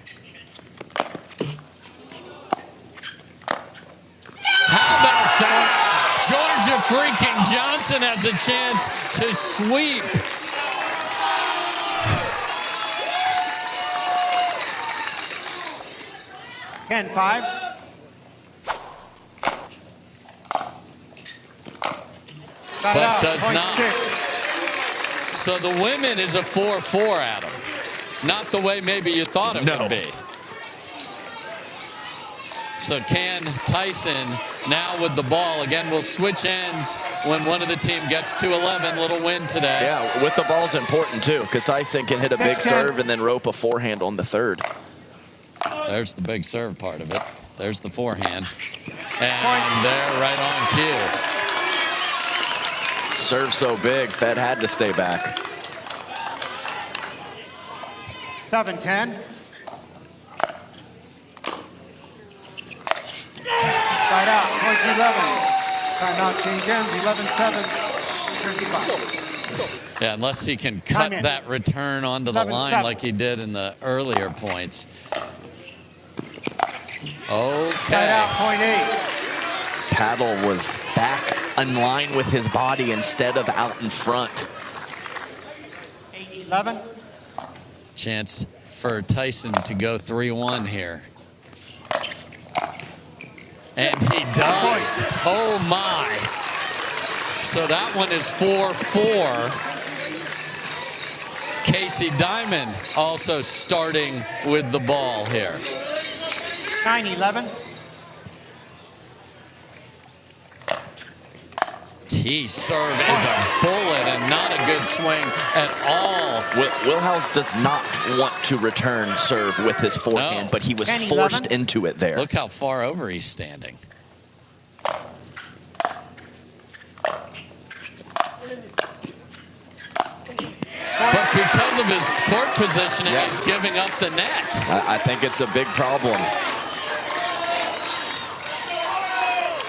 How about that? Jorja freaking Jansen has a chance to sweep. Ten, 5. But does not. So the women is a 4-4, Adam. Not the way maybe you thought it would be. So can Tyson now with the ball. Again, we'll switch ends when one of the team gets to 11. Little win today. Yeah, with the ball's important too, because Tyson can hit a big serve and then rope a forehand on the third. There's the big serve part of it. There's the forehand. And they're right on cue. Serve so big, Fed had to stay back. 7-10. Side out, points 11. Timeout, King Gens, 11-7. Jersey 5. Yeah, unless he can cut that return onto the line like he did in the earlier points. Okay. Side out, point 8. Paddle was back in line with his body instead of out in front. 8-11. Chance for Tyson to go 3-1 here. And he does. Oh my. So that one is 4-4. Casey Diamond also starting with the ball here. 9-11. T serve is a bullet and not a good swing at all. Wilhouse does not want to return serve with his forehand, but he was forced into it there. Look how far over he's standing. But because of his court positioning, he's giving up the net. I think it's a big problem.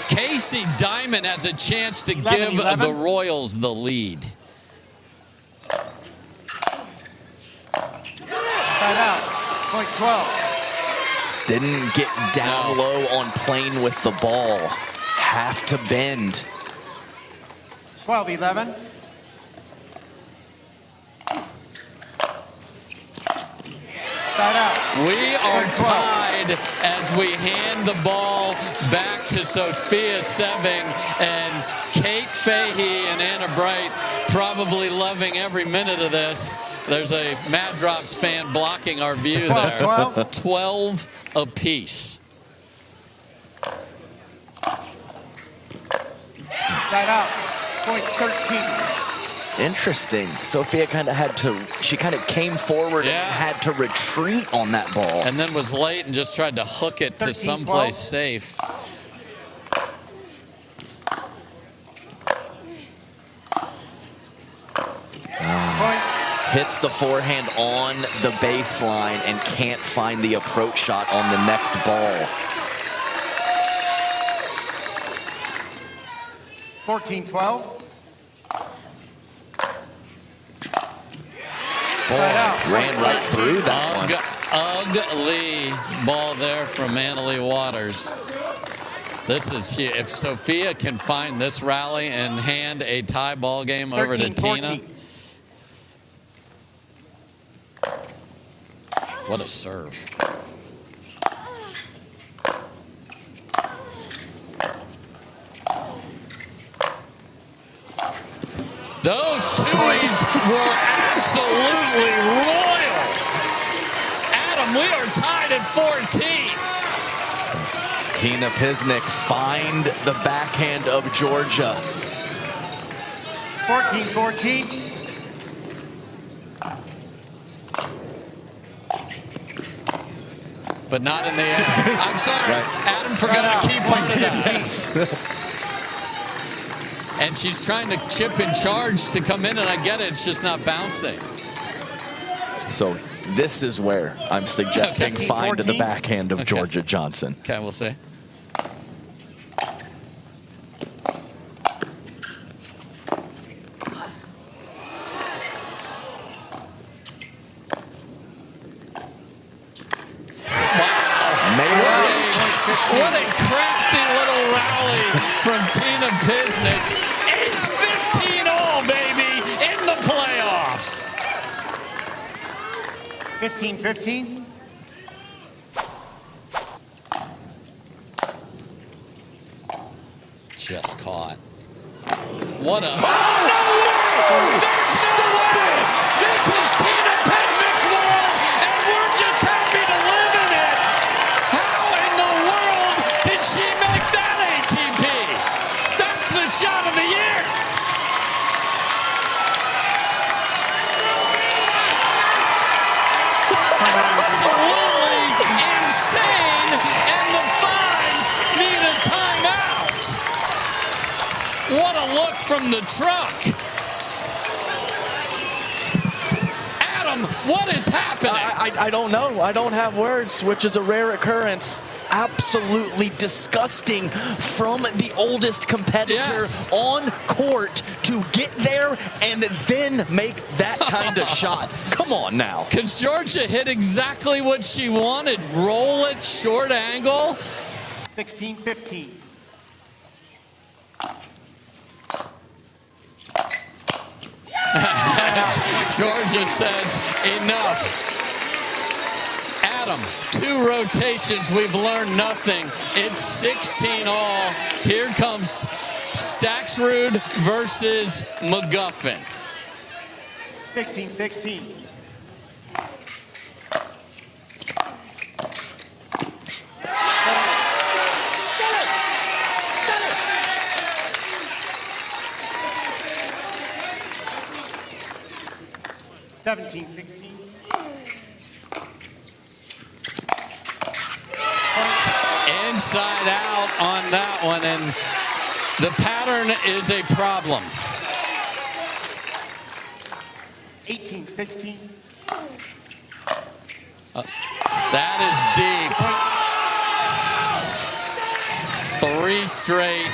Casey Diamond has a chance to give the Royals the lead. Side out, point 12. Didn't get down low on playing with the ball. Have to bend. 12-11. We are tied as we hand the ball back to Sofia Seving, and Kate Fahey and Anna Bright probably loving every minute of this. There's a Mad Drops fan blocking our view there. 12 apiece. Side out, point 13. Interesting. Sofia kind of came forward and had to retreat on that ball. And then was late and just tried to hook it to someplace safe. Hits the forehand on the baseline and can't find the approach shot on the next ball. 14-12. Boy, ran right through that one. Ugly ball there from Annalie Waters. This is huge. If Sofia can find this rally and hand a tie ball game over to Tina. What a serve. Those twoies were absolutely royal. Adam, we are tied at 14. Tina Pisnik find the backhand of Jorja. 14-14. but not in the air. I'm sorry, Adam forgot a key part of that. And she's trying to chip in charge to come in, and I get it, it's just not bouncing. So this is where I'm suggesting find the backhand of Jorja Jansen. Okay, we'll see. What a crafty little rally from Tina Pisnik. It's 15-all, baby, in the playoffs. 15-15. Just caught. What a... Oh, no way! There's no way! This is Tina Pisnik's world, and we're just happy to live in it. How in the world did she make that ATP? That's the shot of the year. Absolutely insane, and the Fives need a timeout. What a look from the truck. Adam, what is happening? I don't know. I don't have words, which is a rare occurrence. Absolutely disgusting from the oldest competitor on court to get there and then make that kind of shot. Come on now. Because Jorja hit exactly what she wanted. Roll it, short angle. 16-15. Jorja says enough. Adam, 2 rotations, we've learned nothing. It's 16-all. Here comes Staxrud versus McGuffin. 16-16. Inside out on that one, and the pattern is a problem. 18-16. That is deep. 3 straight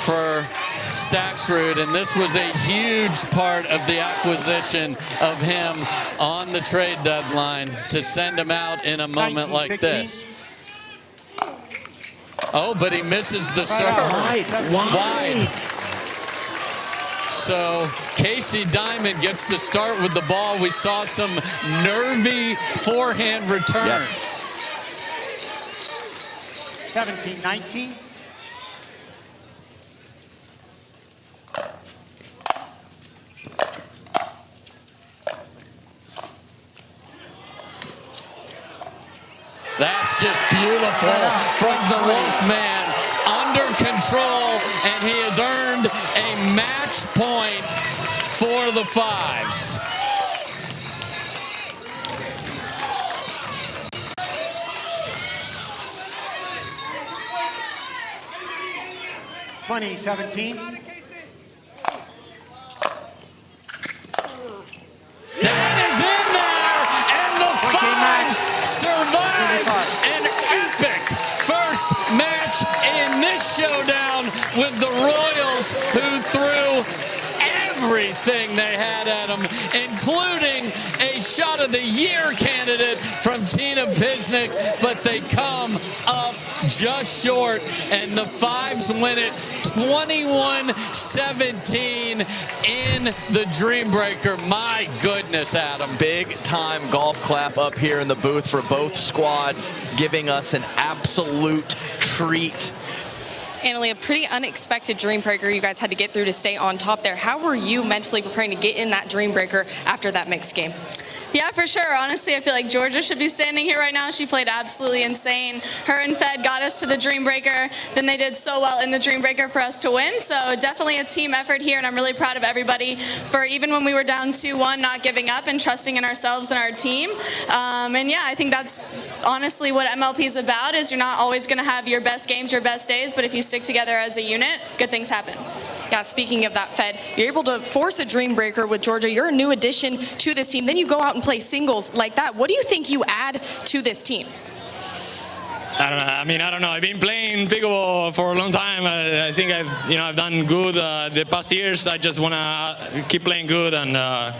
for Staxrud, and this was a huge part of the acquisition of him on the trade deadline to send him out in a moment like this. Oh, but he misses the serve. Wide. So Casey Diamond gets to start with the ball. We saw some nervy forehand returns. 17-19. That's just beautiful from the Wolfman. Under control, and he has earned a match point for the Fives. That is in there, and the Fives survive an epic first match in this showdown with the Royals, who threw everything they had at them, including a shot of the year candidate from Tina Pisnik, but they come up just short, and the Fives win it 21-17 in the Dreambreaker. My goodness, Adam. Big time golf clap up here in the booth for both squads, giving us an absolute treat. Annalie, a pretty unexpected Dreambreaker you guys had to get through to stay on top there. How were you mentally preparing to get in that Dreambreaker after that mixed game? Yeah, for sure. Honestly, I feel like Jorja should be standing here right now. She played absolutely insane. Her and Fed got us to the Dreambreaker. Then they did so well in the Dreambreaker for us to win. So definitely a team effort here, and I'm really proud of everybody for even when we were down 2-1, not giving up and trusting in ourselves and our team. And yeah, I think that's honestly what MLP is about, is you're not always going to have your best games, your best days, but if you stick together as a unit, good things happen. Yeah, speaking of that, Fed, you're able to force a Dreambreaker with Jorja. You're a new addition to this team. Then you go out and play singles like that. What do you think you add to this team? I don't know. I mean, I don't know. I've been playing pickleball for a long time. I think I've done good the past years. I just want to keep playing good and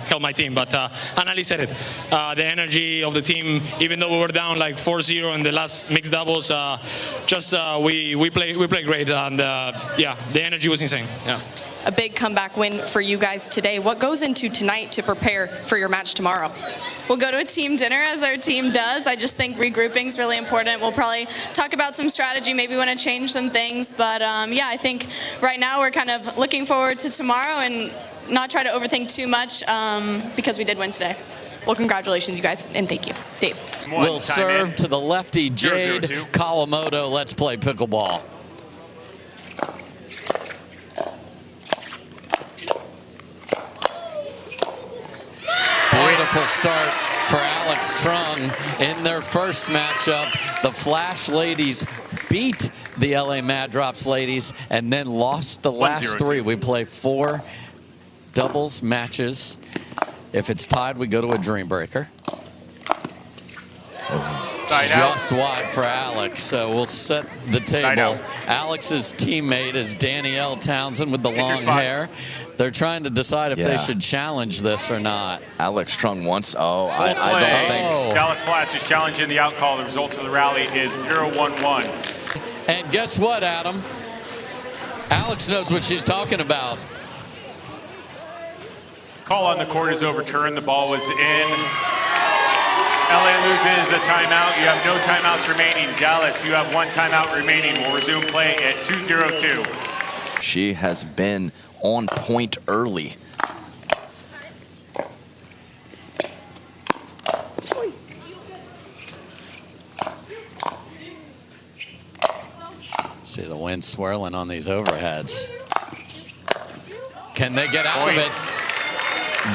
help my team. But Annalise said it. The energy of the team, even though we were down like 4-0 in the last mixed doubles, we play great. And yeah, the energy was insane. Yeah. A big comeback win for you guys today. What goes into tonight to prepare for your match tomorrow? We'll go to a team dinner, as our team does. I just think regrouping is really important. We'll probably talk about some strategy, maybe want to change some things. But yeah, I think right now we're kind of looking forward to tomorrow and not try to overthink too much because we did win today. Well, congratulations, you guys, and thank you. Dave. Will serve to the lefty, Jade Kawamoto. Let's play pickleball. Beautiful start for Alex Trung in their first matchup. The Flash ladies beat the LA Mad Drops ladies and then lost the last 3. We play 4 doubles matches. If it's tied, we go to a Dreambreaker. Just wide for Alex, so we'll set the table. Alex's teammate is Danni-Elle Townsend with the long hair. They're trying to decide if they should challenge this or not. Alex Trung wants, I don't think. Dallas Flash is challenging the outcall. The result of the rally is 0-1-1. And guess what, Adam? Alex knows what she's talking about. Call on the court is overturned. The ball was in. LA loses a timeout. You have no timeouts remaining. Dallas, you have 1 timeout remaining. We'll resume play at 2:02. She has been on point early. See the wind swirling on these overheads. Can they get out of it?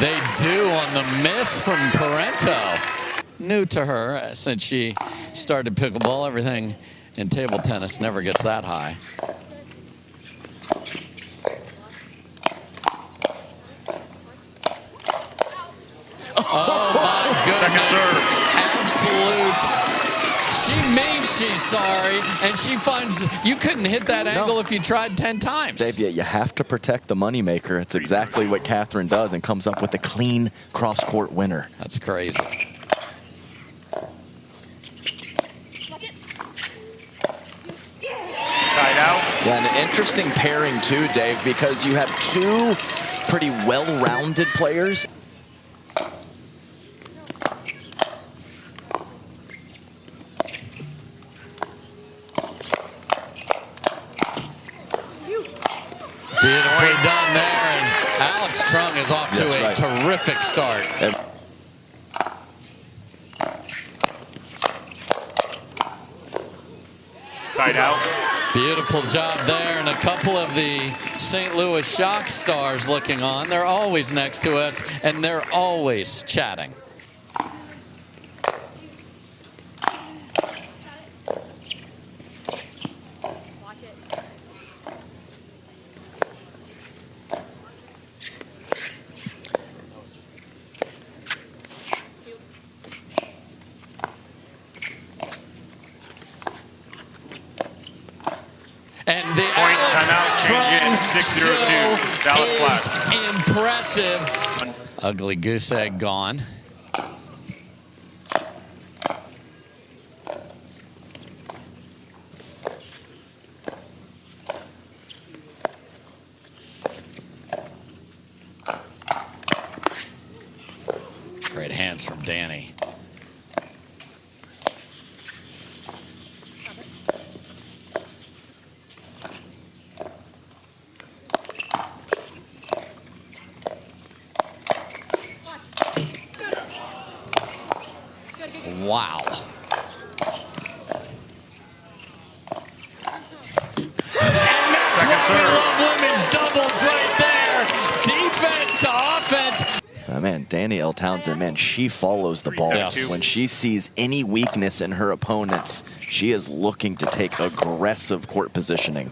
They do on the miss from Parento. New to her since she started pickleball. Everything in table tennis never gets that high. Oh my goodness. Absolute. She means she's sorry, and she finds you couldn't hit that angle if you tried 10 times. Dave, you have to protect the moneymaker. It's exactly what Catherine does and comes up with a clean cross-court winner. That's crazy. Yeah, an interesting pairing too, Dave, because you have 2 pretty well-rounded players. Beautifully done there, and Alex Trung is off to a terrific start. Side out. Beautiful job there, and a couple of the St. Louis Shock stars looking on. They're always next to us, and they're always chatting. And the Alex Trung show is impressive. Ugly goose egg gone. Great hands from Danny. Wow. And that's why we love women's doubles right there. Defense to offense. Man, Danni-Elle Townsend, man, she follows the ball. Yes. When she sees any weakness in her opponents, she is looking to take aggressive court positioning.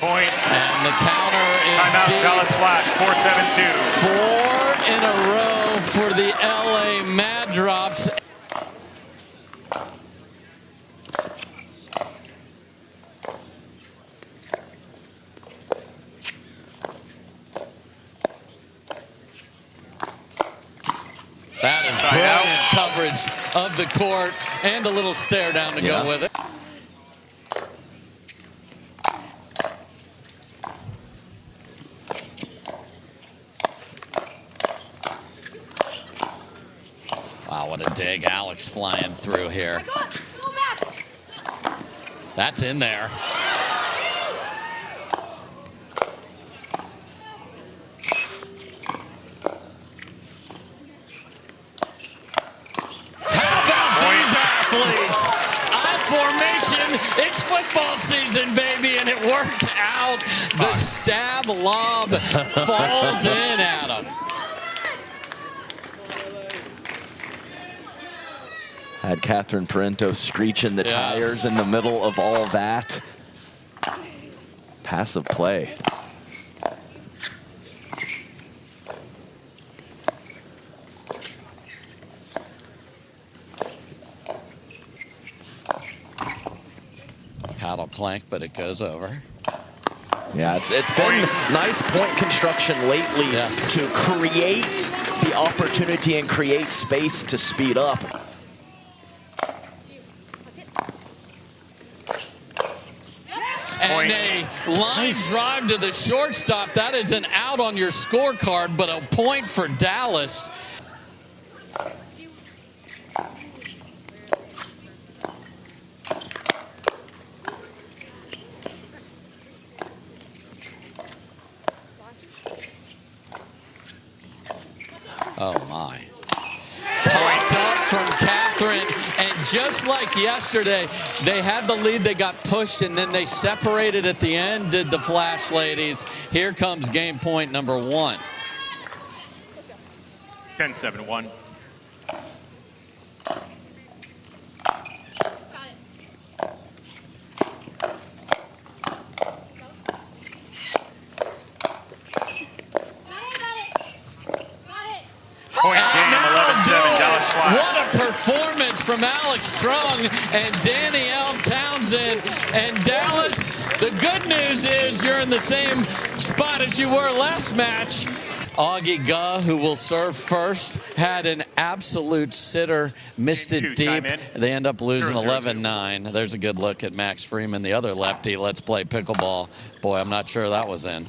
Point. And the counter is Timeout, deep. Dallas Flash, 4-7-2. 4 in a row for the LA Mad Drops. That is brilliant coverage of the court and a little stare down to go with it. Wow, what a dig. Alex flying through here. That's in there. Athletes, on formation, it's football season, baby, and it worked out. The stab lob falls in at him. Had Catherine Parento screeching the tires in the middle of all that. Passive play. Paddle clank, but it goes over. Yeah, it's been nice point construction lately to create the opportunity and create space to speed up. And a line drive to the shortstop. That is an out on your scorecard, but a point for Dallas. Oh my. Popped up from Catherine, and just like yesterday, they had the lead, they got pushed, and then they separated at the end, did the Flash ladies. Here comes game point number 1. 10-7-1. Point game, 11-7, Dallas Flash. What a performance from Alex Strong and Danni-Elle Townsend. And Dallas, the good news is you're in the same spot as you were last match. Augie Guh, who will serve first, had an absolute sitter, missed it deep. They end up losing 11-9. There's a good look at Max Freeman, the other lefty. Let's play pickleball. Boy, I'm not sure that was in.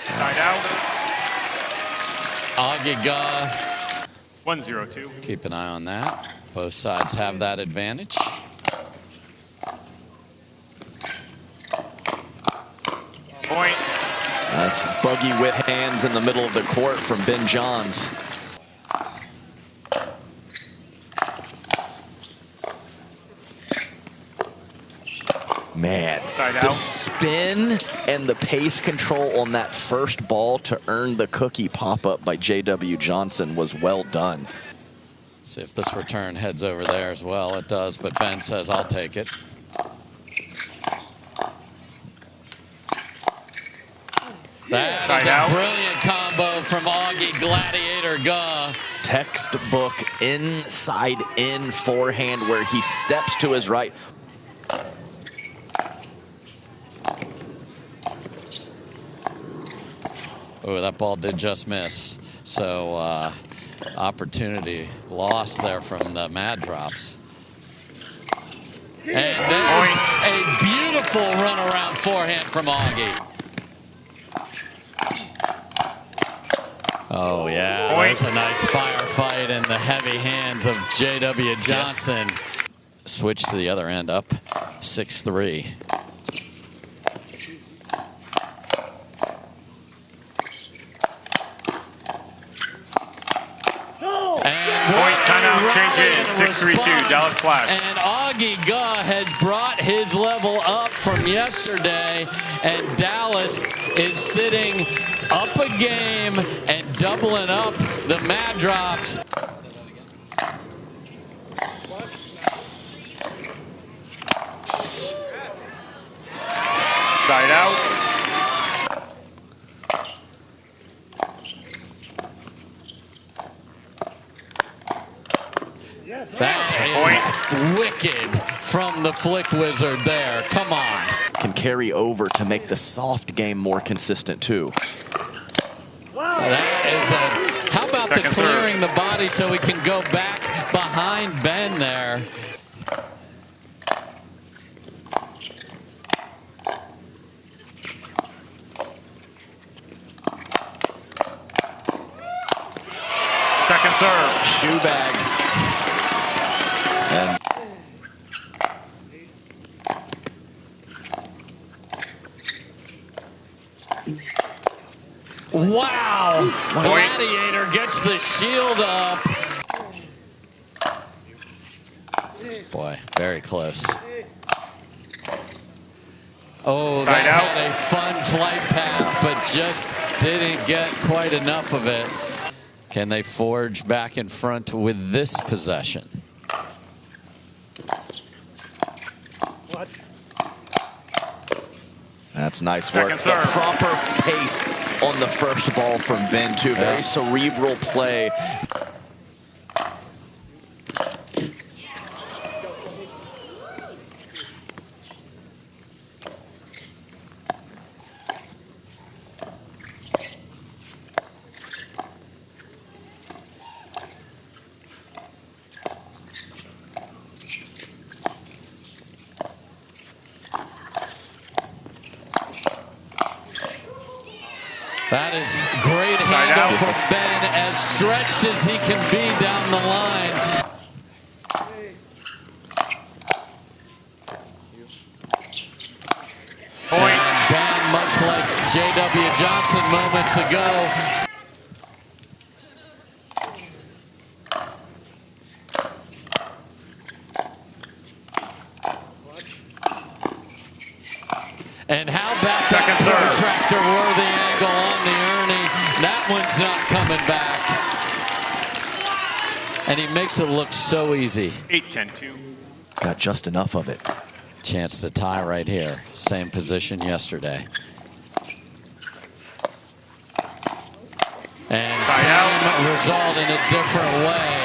Side out. Augie Guh. 1-0-2. Keep an eye on that. Both sides have that advantage. Point. That's buggy whip hands in the middle of the court from Ben Johns. Man, the spin and the pace control on that first ball to earn the cookie pop-up by J.W. Jansen was well done. See if this return heads over there as well. It does, but Ben says, I'll take it. That's a brilliant combo from Augie Gladiator Guh. Textbook inside-in forehand where he steps to his right. Oh, that ball did just miss. So opportunity lost there from the Mad Drops. And there's a beautiful runaround forehand from Augie. Oh, yeah. There's a nice firefight in the heavy hands of J.W. Jansen. Switch to the other end, up 6-3. Point, timeout, changes, 6-3-2, Dallas Flash. And Augie Guh has brought his level up from yesterday, and Dallas is sitting up a game and doubling up the mad drops. Side out. That is wicked from the flick wizard there. Come on. Can carry over to make the soft game more consistent too. That is a, how about the clearing the body so we can go back behind Ben there. Second serve. Shoe bag. And wow! Gladiator gets the shield up. Boy, very close. Oh, that had a fun flight path, but just didn't get quite enough of it. Can they forge back in front with this possession? that's nice work. The proper pace on the first ball from Ben too. Very cerebral play. That is great handle from Ben, as stretched as he can be down the line. Point. And Ben, much like J.W. Johnson moments ago. And how about that protractor-worthy angle on the Ernie? That one's not coming back. And he makes it look so easy. 8-10-2. Got just enough of it. Chance to tie right here. Same position yesterday. And same result in a different way.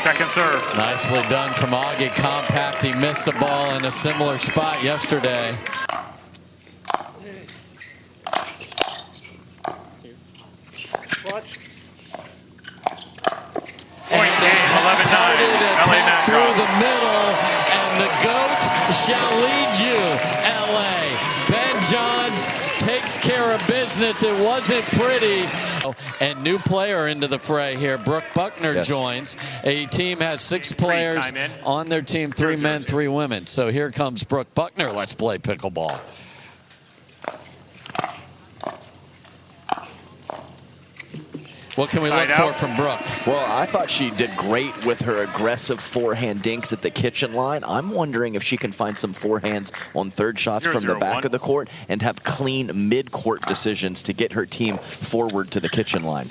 Second serve. Nicely done from Augie. Compact. He missed a ball in a similar spot yesterday. Point game, 11-9. LA Matt Through the middle, and the GOAT shall lead you, LA. Ben Johns takes care of business. It wasn't pretty. And new player into the fray here. Brooke Buckner joins. A team has 6 players on their team, 3 men, 3 women. So here comes Brooke Buckner. Let's play pickleball. What can we look for from Brooke? Well, I thought she did great with her aggressive forehand dinks at the kitchen line. I'm wondering if she can find some forehands on third shots from the back of the court and have clean mid-court decisions to get her team forward to the kitchen line.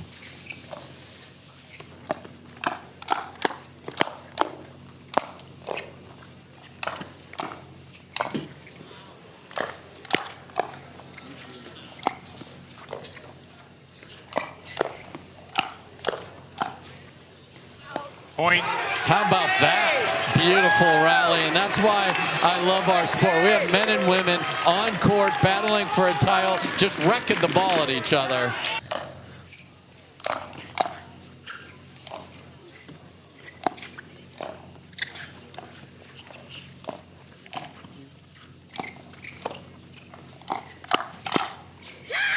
Point. How about that? Beautiful rally, and that's why I love our sport. We have men and women on court battling for a title, just wrecking the ball at each other.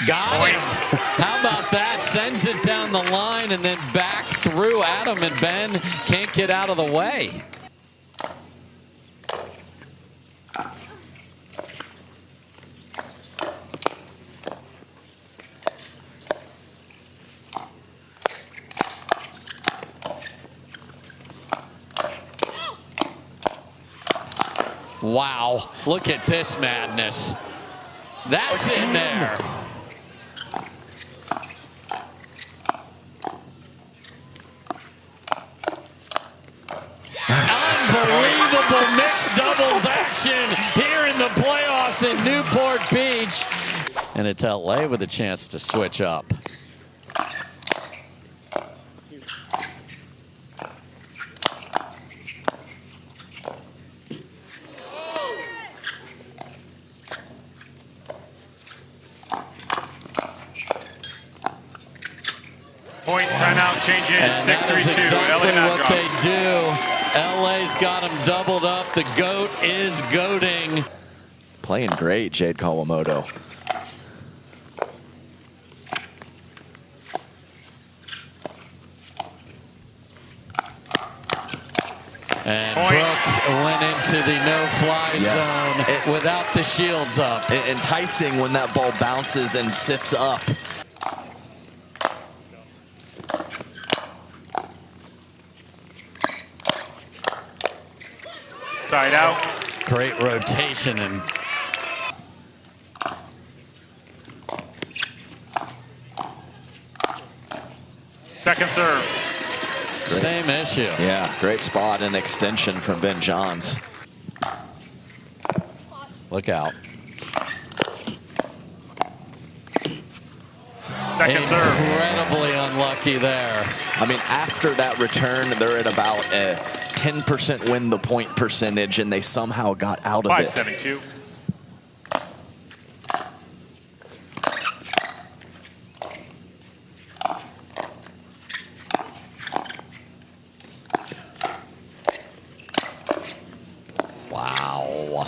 Got him. How about that? Sends it down the line and then back through Adam, and Ben can't get out of the way. Wow, look at this madness. That's in there. Unbelievable mixed doubles action here in the playoffs in Newport Beach. And it's LA with a chance to switch up. Point, timeout, change in, And 6-3-2. that is exactly LA what they do. LA's got them doubled up. The GOAT is goating. Playing great, Jade Kawamoto. And Brooke went into the no-fly zone without the shields up. Enticing when that ball bounces and sits up. Side out. Great rotation and second serve. Same issue. Yeah, great spot and extension from Ben Johns. Look out. Second serve. Incredibly unlucky there. I mean, after that return, they're at about a 10% win the point percentage, and they somehow got out of it. 5-7-2. Wow.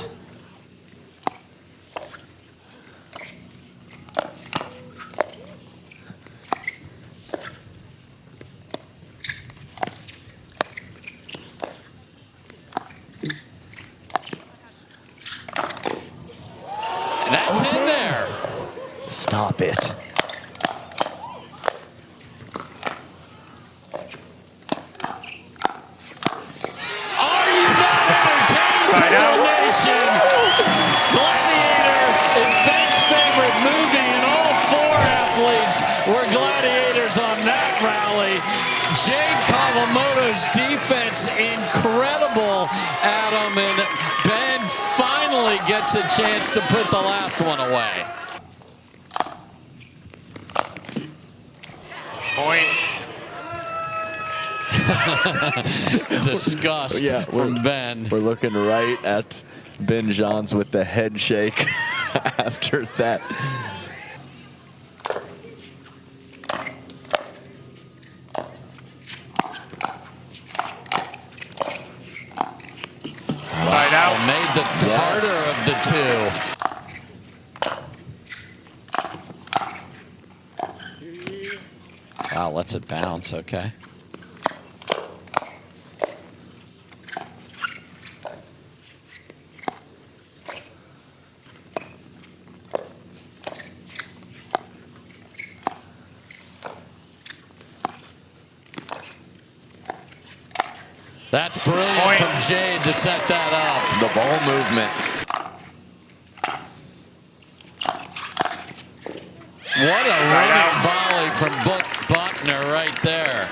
That's in there. Stop it. Nation. Gladiator is Ben's favorite movie, and all four athletes were gladiators on that rally. Jade Kawamoto's defense, incredible, Adam, and Ben finally gets a chance to put the last one away. Point. Disgust from Ben. We're looking right at Ben Johns with the head shake after that. Side out. Made the harder of the two. Wow, lets it bounce, okay. That's brilliant from Jade to set that up. The ball movement. What a running volley from Buckner right there.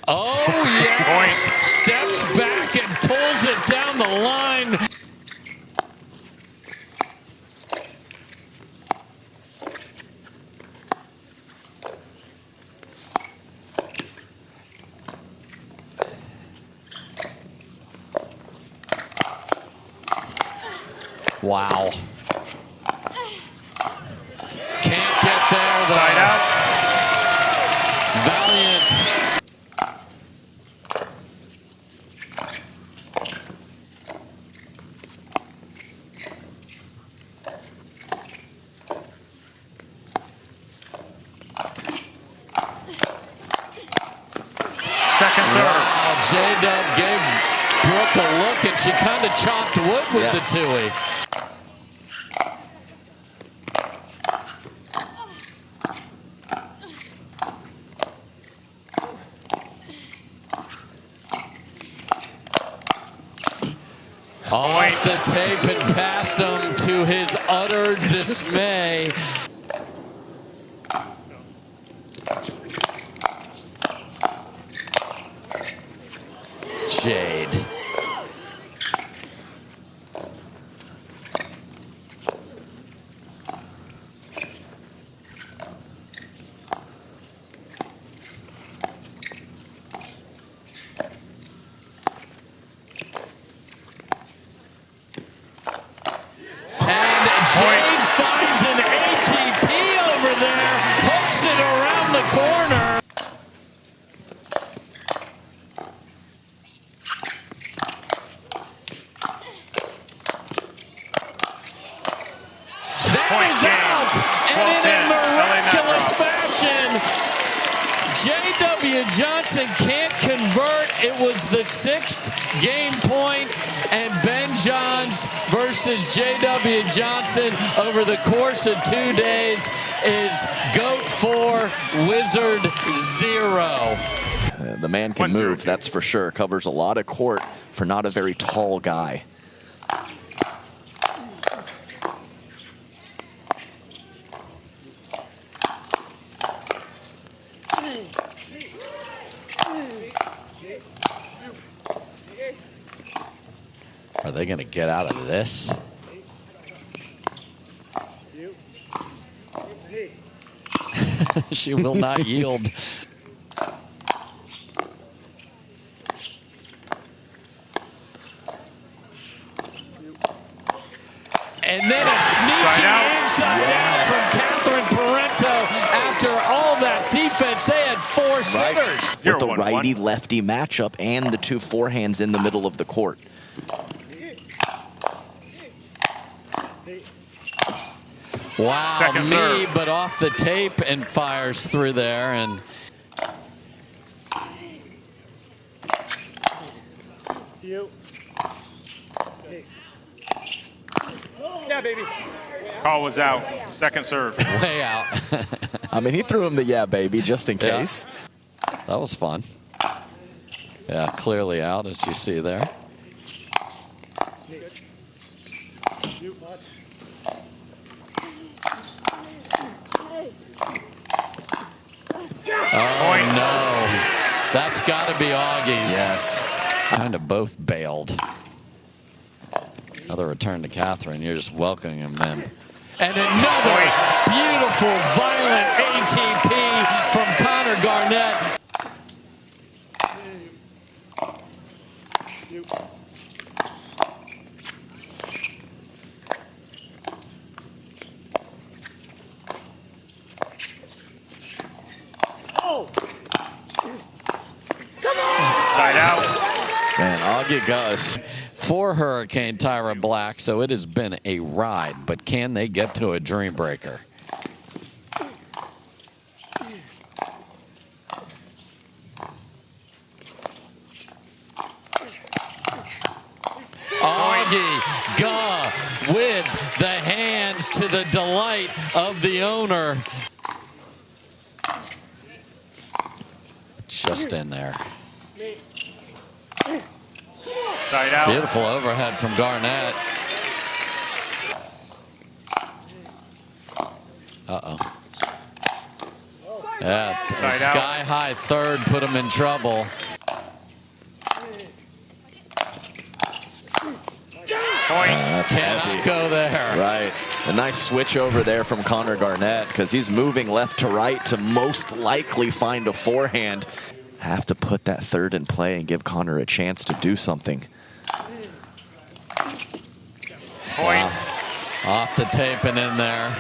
Oh, yes. Steps back and pulls it down the line. Wow. Can't get there, though. Side out. Valiant. Second serve. Wow, J-Dub gave Brooke a look, and she kind of chopped wood with the Tui. Off the tape and past him to his utter dismay. Jade. Jade finds an ATP over there, hooks it around the corner. That is out, and in a miraculous fashion, J.W. Jansen can't convert. It was the 6th game point, and Ben Johns versus J.W. Jansen over the course of 2 days is GOAT 4, Wizard 0. The man can move, that's for sure. Covers a lot of court for not a very tall guy. Are they going to get out of this? She will not yield. And then a sneaky inside out from Catherine Parento. After all that defense, they had 4 sitters. With the righty-lefty matchup and the 2 forehands in the middle of the court. Wow, but off the tape and fires through there. And Yeah, baby. Call was out. Second serve. Way out. I mean, he threw him the yeah, baby, just in case. That was fun. Yeah, clearly out, as you see there. Oh, no. That's got to be Augie's. Yes. Kind of both bailed. Another return to Catherine. You're just welcoming him in. And another beautiful, violent ATP from Connor Garnett. Side out. Man, Augie Gus. For Hurricane Tyra Black, so it has been a ride, but can they get to a Dreambreaker? Augie Guh with the hands to the delight of the owner. Just in there. Side out. Beautiful overhead from Garnett. Uh-oh. Yeah, sky-high third put him in trouble. Cannot go there. Right. A nice switch over there from Connor Garnett because he's moving left to right to most likely find a forehand. Have to put that third in play and give Connor a chance to do something. Point. Off the tape and in there.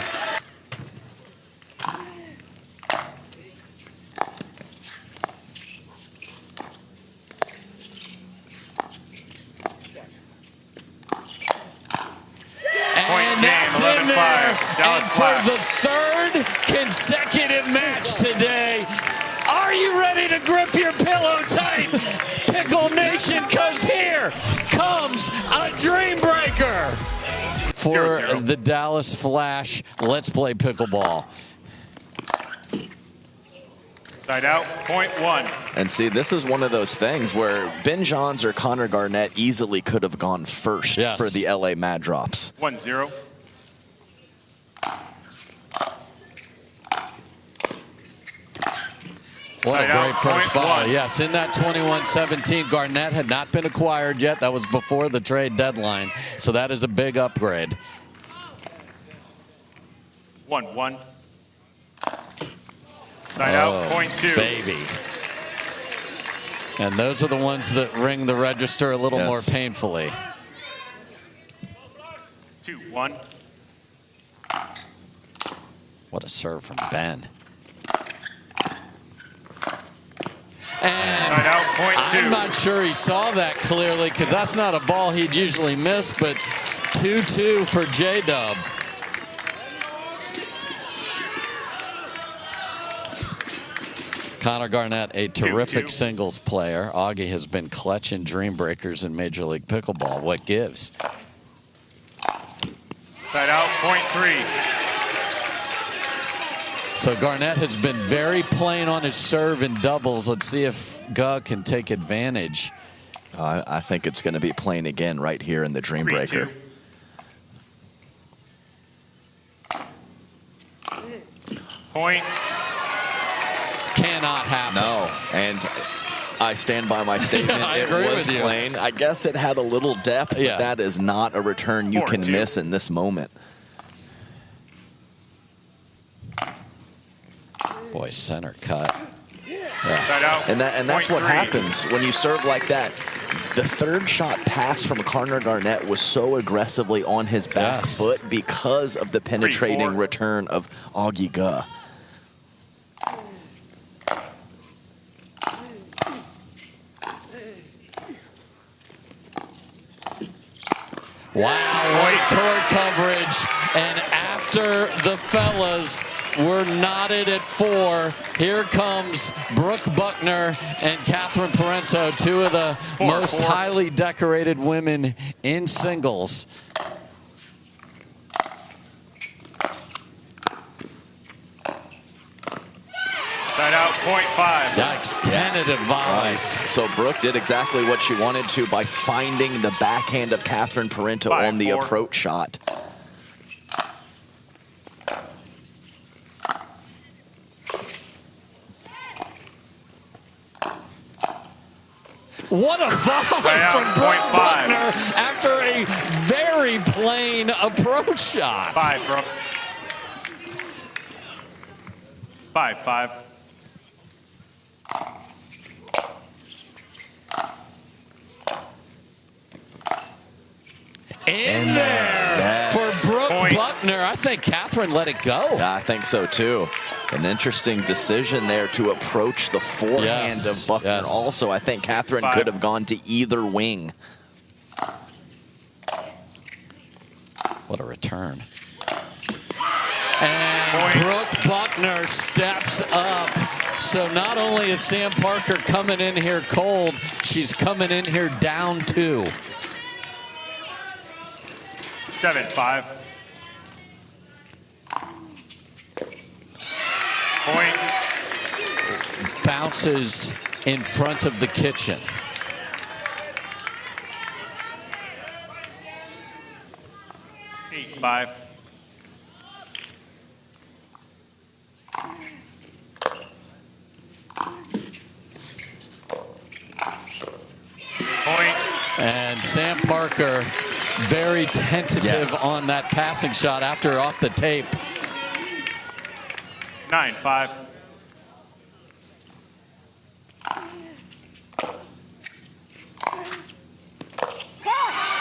And that's in there. And for the third consecutive match today, are you ready to grip your pillow tight? Pickle Nation, because here comes a Dreambreaker. For 0-0. The Dallas Flash, let's play pickleball. Side out, point 1. And see, this is one of those things where Ben Johns or Connor Garnett easily could have gone first for the LA Mad Drops. 1-0. What a great first volley. Yes, in that 21-17, Garnett had not been acquired yet. That was before the trade deadline. So that is a big upgrade. 1-1. Side out, point 2. Baby. And those are the ones that ring the register a little more painfully. 2-1. What a serve from Ben. And side out, point 2. I'm not sure he saw that clearly because that's not a ball he'd usually miss, but 2-2 for J-Dub. Connor Garnett, a terrific singles player. Augie has been clutching Dreambreakers in Major League Pickleball. What gives? Side out, point 3. So Garnett has been very plain on his serve in doubles. Let's see if Guh can take advantage. I think it's going to be plain again right here in the Dreambreaker. 3-2. Point. Cannot happen. No, and I stand by my statement. I it agree was with you. plain. I guess it had a little depth, but that is not a return you can miss in this moment. Boy, center cut. Side out, and that's point what 3. happens when you serve like that. The third shot pass from Connor Garnett was so aggressively on his back foot because of the penetrating return of Augie Guh. Wow, white court coverage. And after the fellas were knotted at 4, here comes Brooke Buckner and Catherine Parento, two of the most highly decorated women in singles. Side out, point 5. Yikes, tentative volleys. So Brooke did exactly what she wanted to by finding the backhand of Catherine Parento on the approach shot. What a volley from Brooke Buckner after a very plain approach shot. 5, Brooke. 5-5. In there for Brooke Buckner. I think Catherine let it go. I think so too. An interesting decision there to approach the forehand of Buckner. Also, I think Catherine could have gone to either wing. What a return. And Brooke Buckner steps up. So not only is Sam Parker coming in here cold, she's coming in here down 2. 7-5. Point. Bounces in front of the kitchen. Eight, 5. Point. And Sam Parker very tentative on that passing shot after off the tape. 9-5.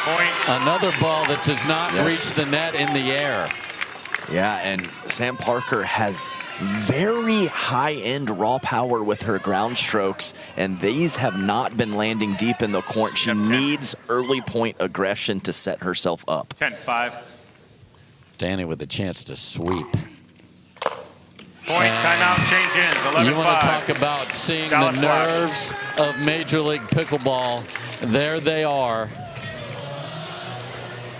Point. Another ball that does not reach the net in the air. Yeah, and Sam Parker has very high-end raw power with her ground strokes, and these have not been landing deep in the court. She needs early point aggression to set herself up. 10-5. Danni with a chance to sweep. Point, timeouts, change ins, 11-5. You want to talk about seeing Dallas the nerves of Major League Pickleball. There they are.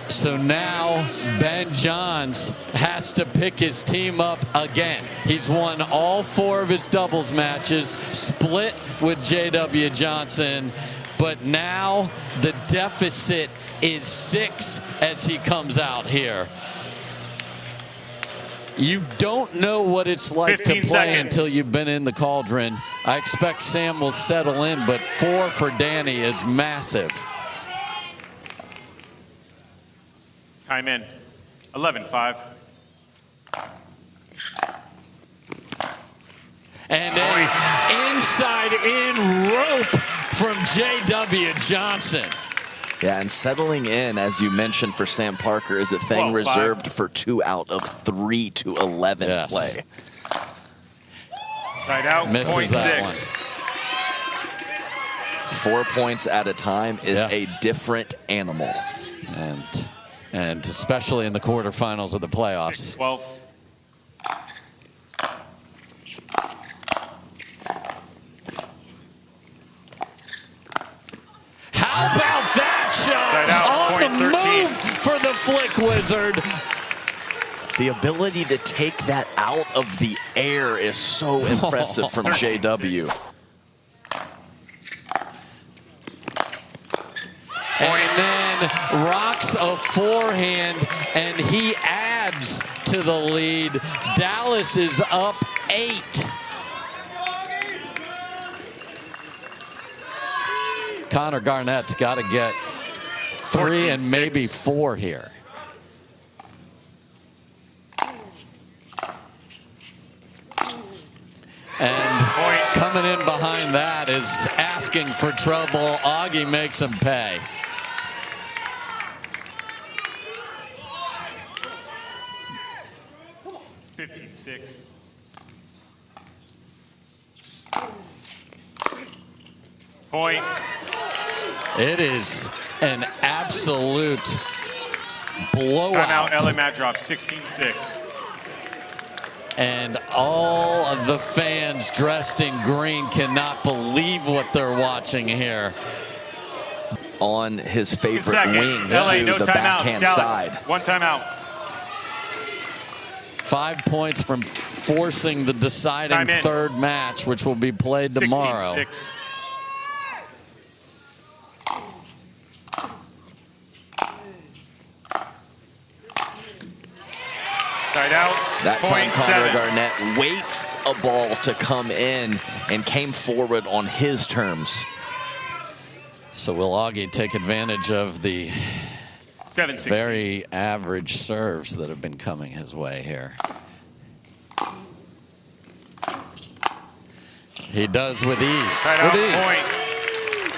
So now Ben Johns has to pick his team up again. He's won all 4 of his doubles matches, split with J.W. Jansen, but now the deficit is 6 as he comes out here. You don't know what it's like to play until you've been in the cauldron. I expect Sam will settle in, but 4 for Danni is massive. Time in. 11-5. And an inside-in rope from J.W. Johnson. Yeah, and settling in, as you mentioned, for Sam Parker is a thing reserved for 2 out of 3 to 11 play. Side out, misses point that 6. 4 points at a time is a different animal. And especially in the quarterfinals of the playoffs. 6-12. How about that shot? Out, on the 13. move for the Flick Wizard. The ability to take that out of the air is so impressive from JW. And then rocks a forehand, and he adds to the lead. Dallas is up 8. Connor Garnett's got to get 3 and maybe 4 here. And coming in behind that is asking for trouble. Augie makes him pay. $15-6. Point. It is an absolute blowout. Timeout, LA mat drop, 16-6. And all of the fans dressed in green cannot believe what they're watching here. On his favorite wing to LA, no the backhand Dallas, side. 1 timeout. 5 points from forcing the deciding third match, which will be played tomorrow. 16-6. Side out. That time, point Connor 7. Garnett waits a ball to come in and came forward on his terms. So will Augie take advantage of the 7-16. very average serves that have been coming his way here? He does with ease. Side out, point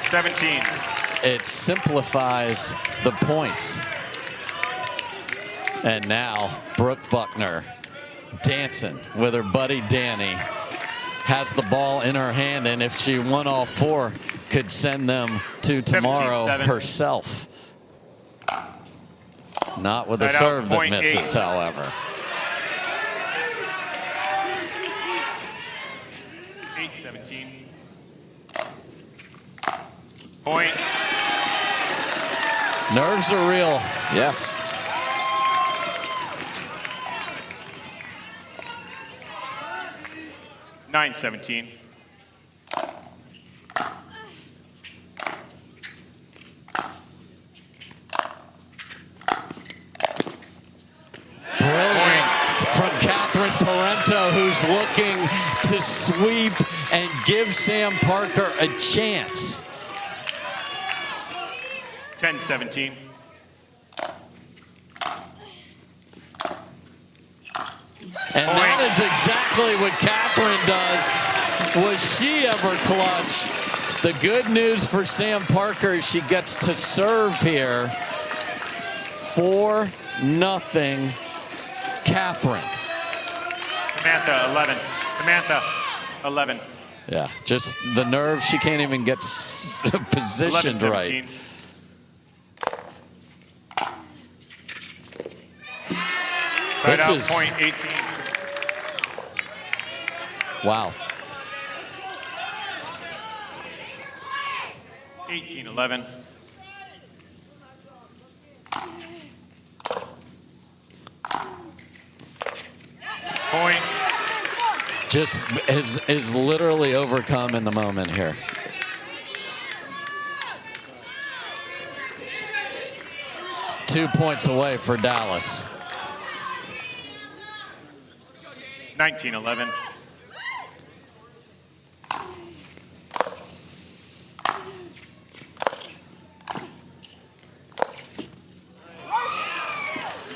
17. It simplifies the points. And now Brooke Buckner dancing with her buddy Danni. Has the ball in her hand, and if she won all 4, could send them to tomorrow herself. Not with a serve that misses, however. 8-17. Point. Nerves are real. Yes. 9-17. Brilliant from Catherine Parento, who's looking to sweep and give Sam Parker a chance. 10-17. And that is exactly what Catherine does. Was she ever clutch? The good news for Sam Parker is she gets to serve here. 4-0 Catherine. Samantha, 11. Samantha, 11. Yeah, just the nerve. She can't even get positioned 11, right. Side This out, is point 18. Wow. 18-11. Point. Just is literally overcome in the moment here. Two points away for Dallas. 19-11.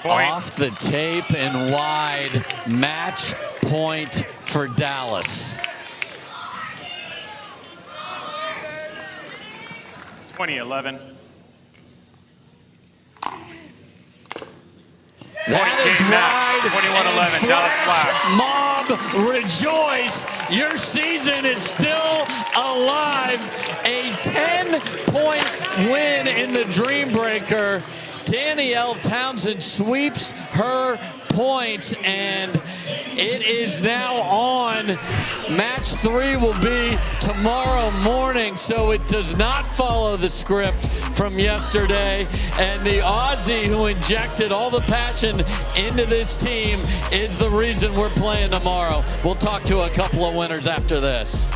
Point. Off the tape and wide, match point for Dallas. 20-11. That is wide. 21-11. Mob, rejoice. Your season is still alive. A 10-point win in the Dreambreaker. Danni-Elle Townsend sweeps her points, and it is now on. Match 3 will be tomorrow morning, so it does not follow the script from yesterday. And the Aussie who injected all the passion into this team is the reason we're playing tomorrow. We'll talk to a couple of winners after this.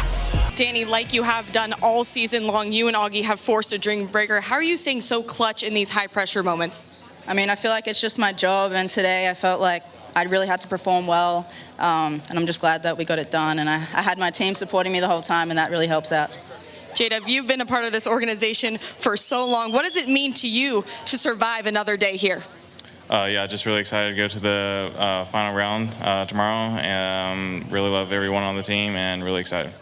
Danni, like you have done all season long, you and Augie have forced a Dreambreaker. How are you staying so clutch in these high-pressure moments? I mean, I feel like it's just my job, and today I felt like I really had to perform well, and I'm just glad that we got it done. And I had my team supporting me the whole time, and that really helps out. Jada, you've been a part of this organization for so long. What does it mean to you to survive another day here? Yeah, just really excited to go to the final round tomorrow. Really love everyone on the team and really excited.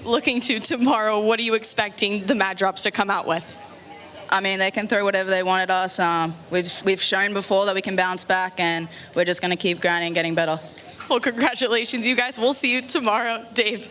Looking to tomorrow, what are you expecting the Mad Drops to come out with? I mean, they can throw whatever they want at us. We've shown before that we can bounce back, and we're just going to keep grinding and getting better. Well, congratulations, you guys. We'll see you tomorrow. Dave.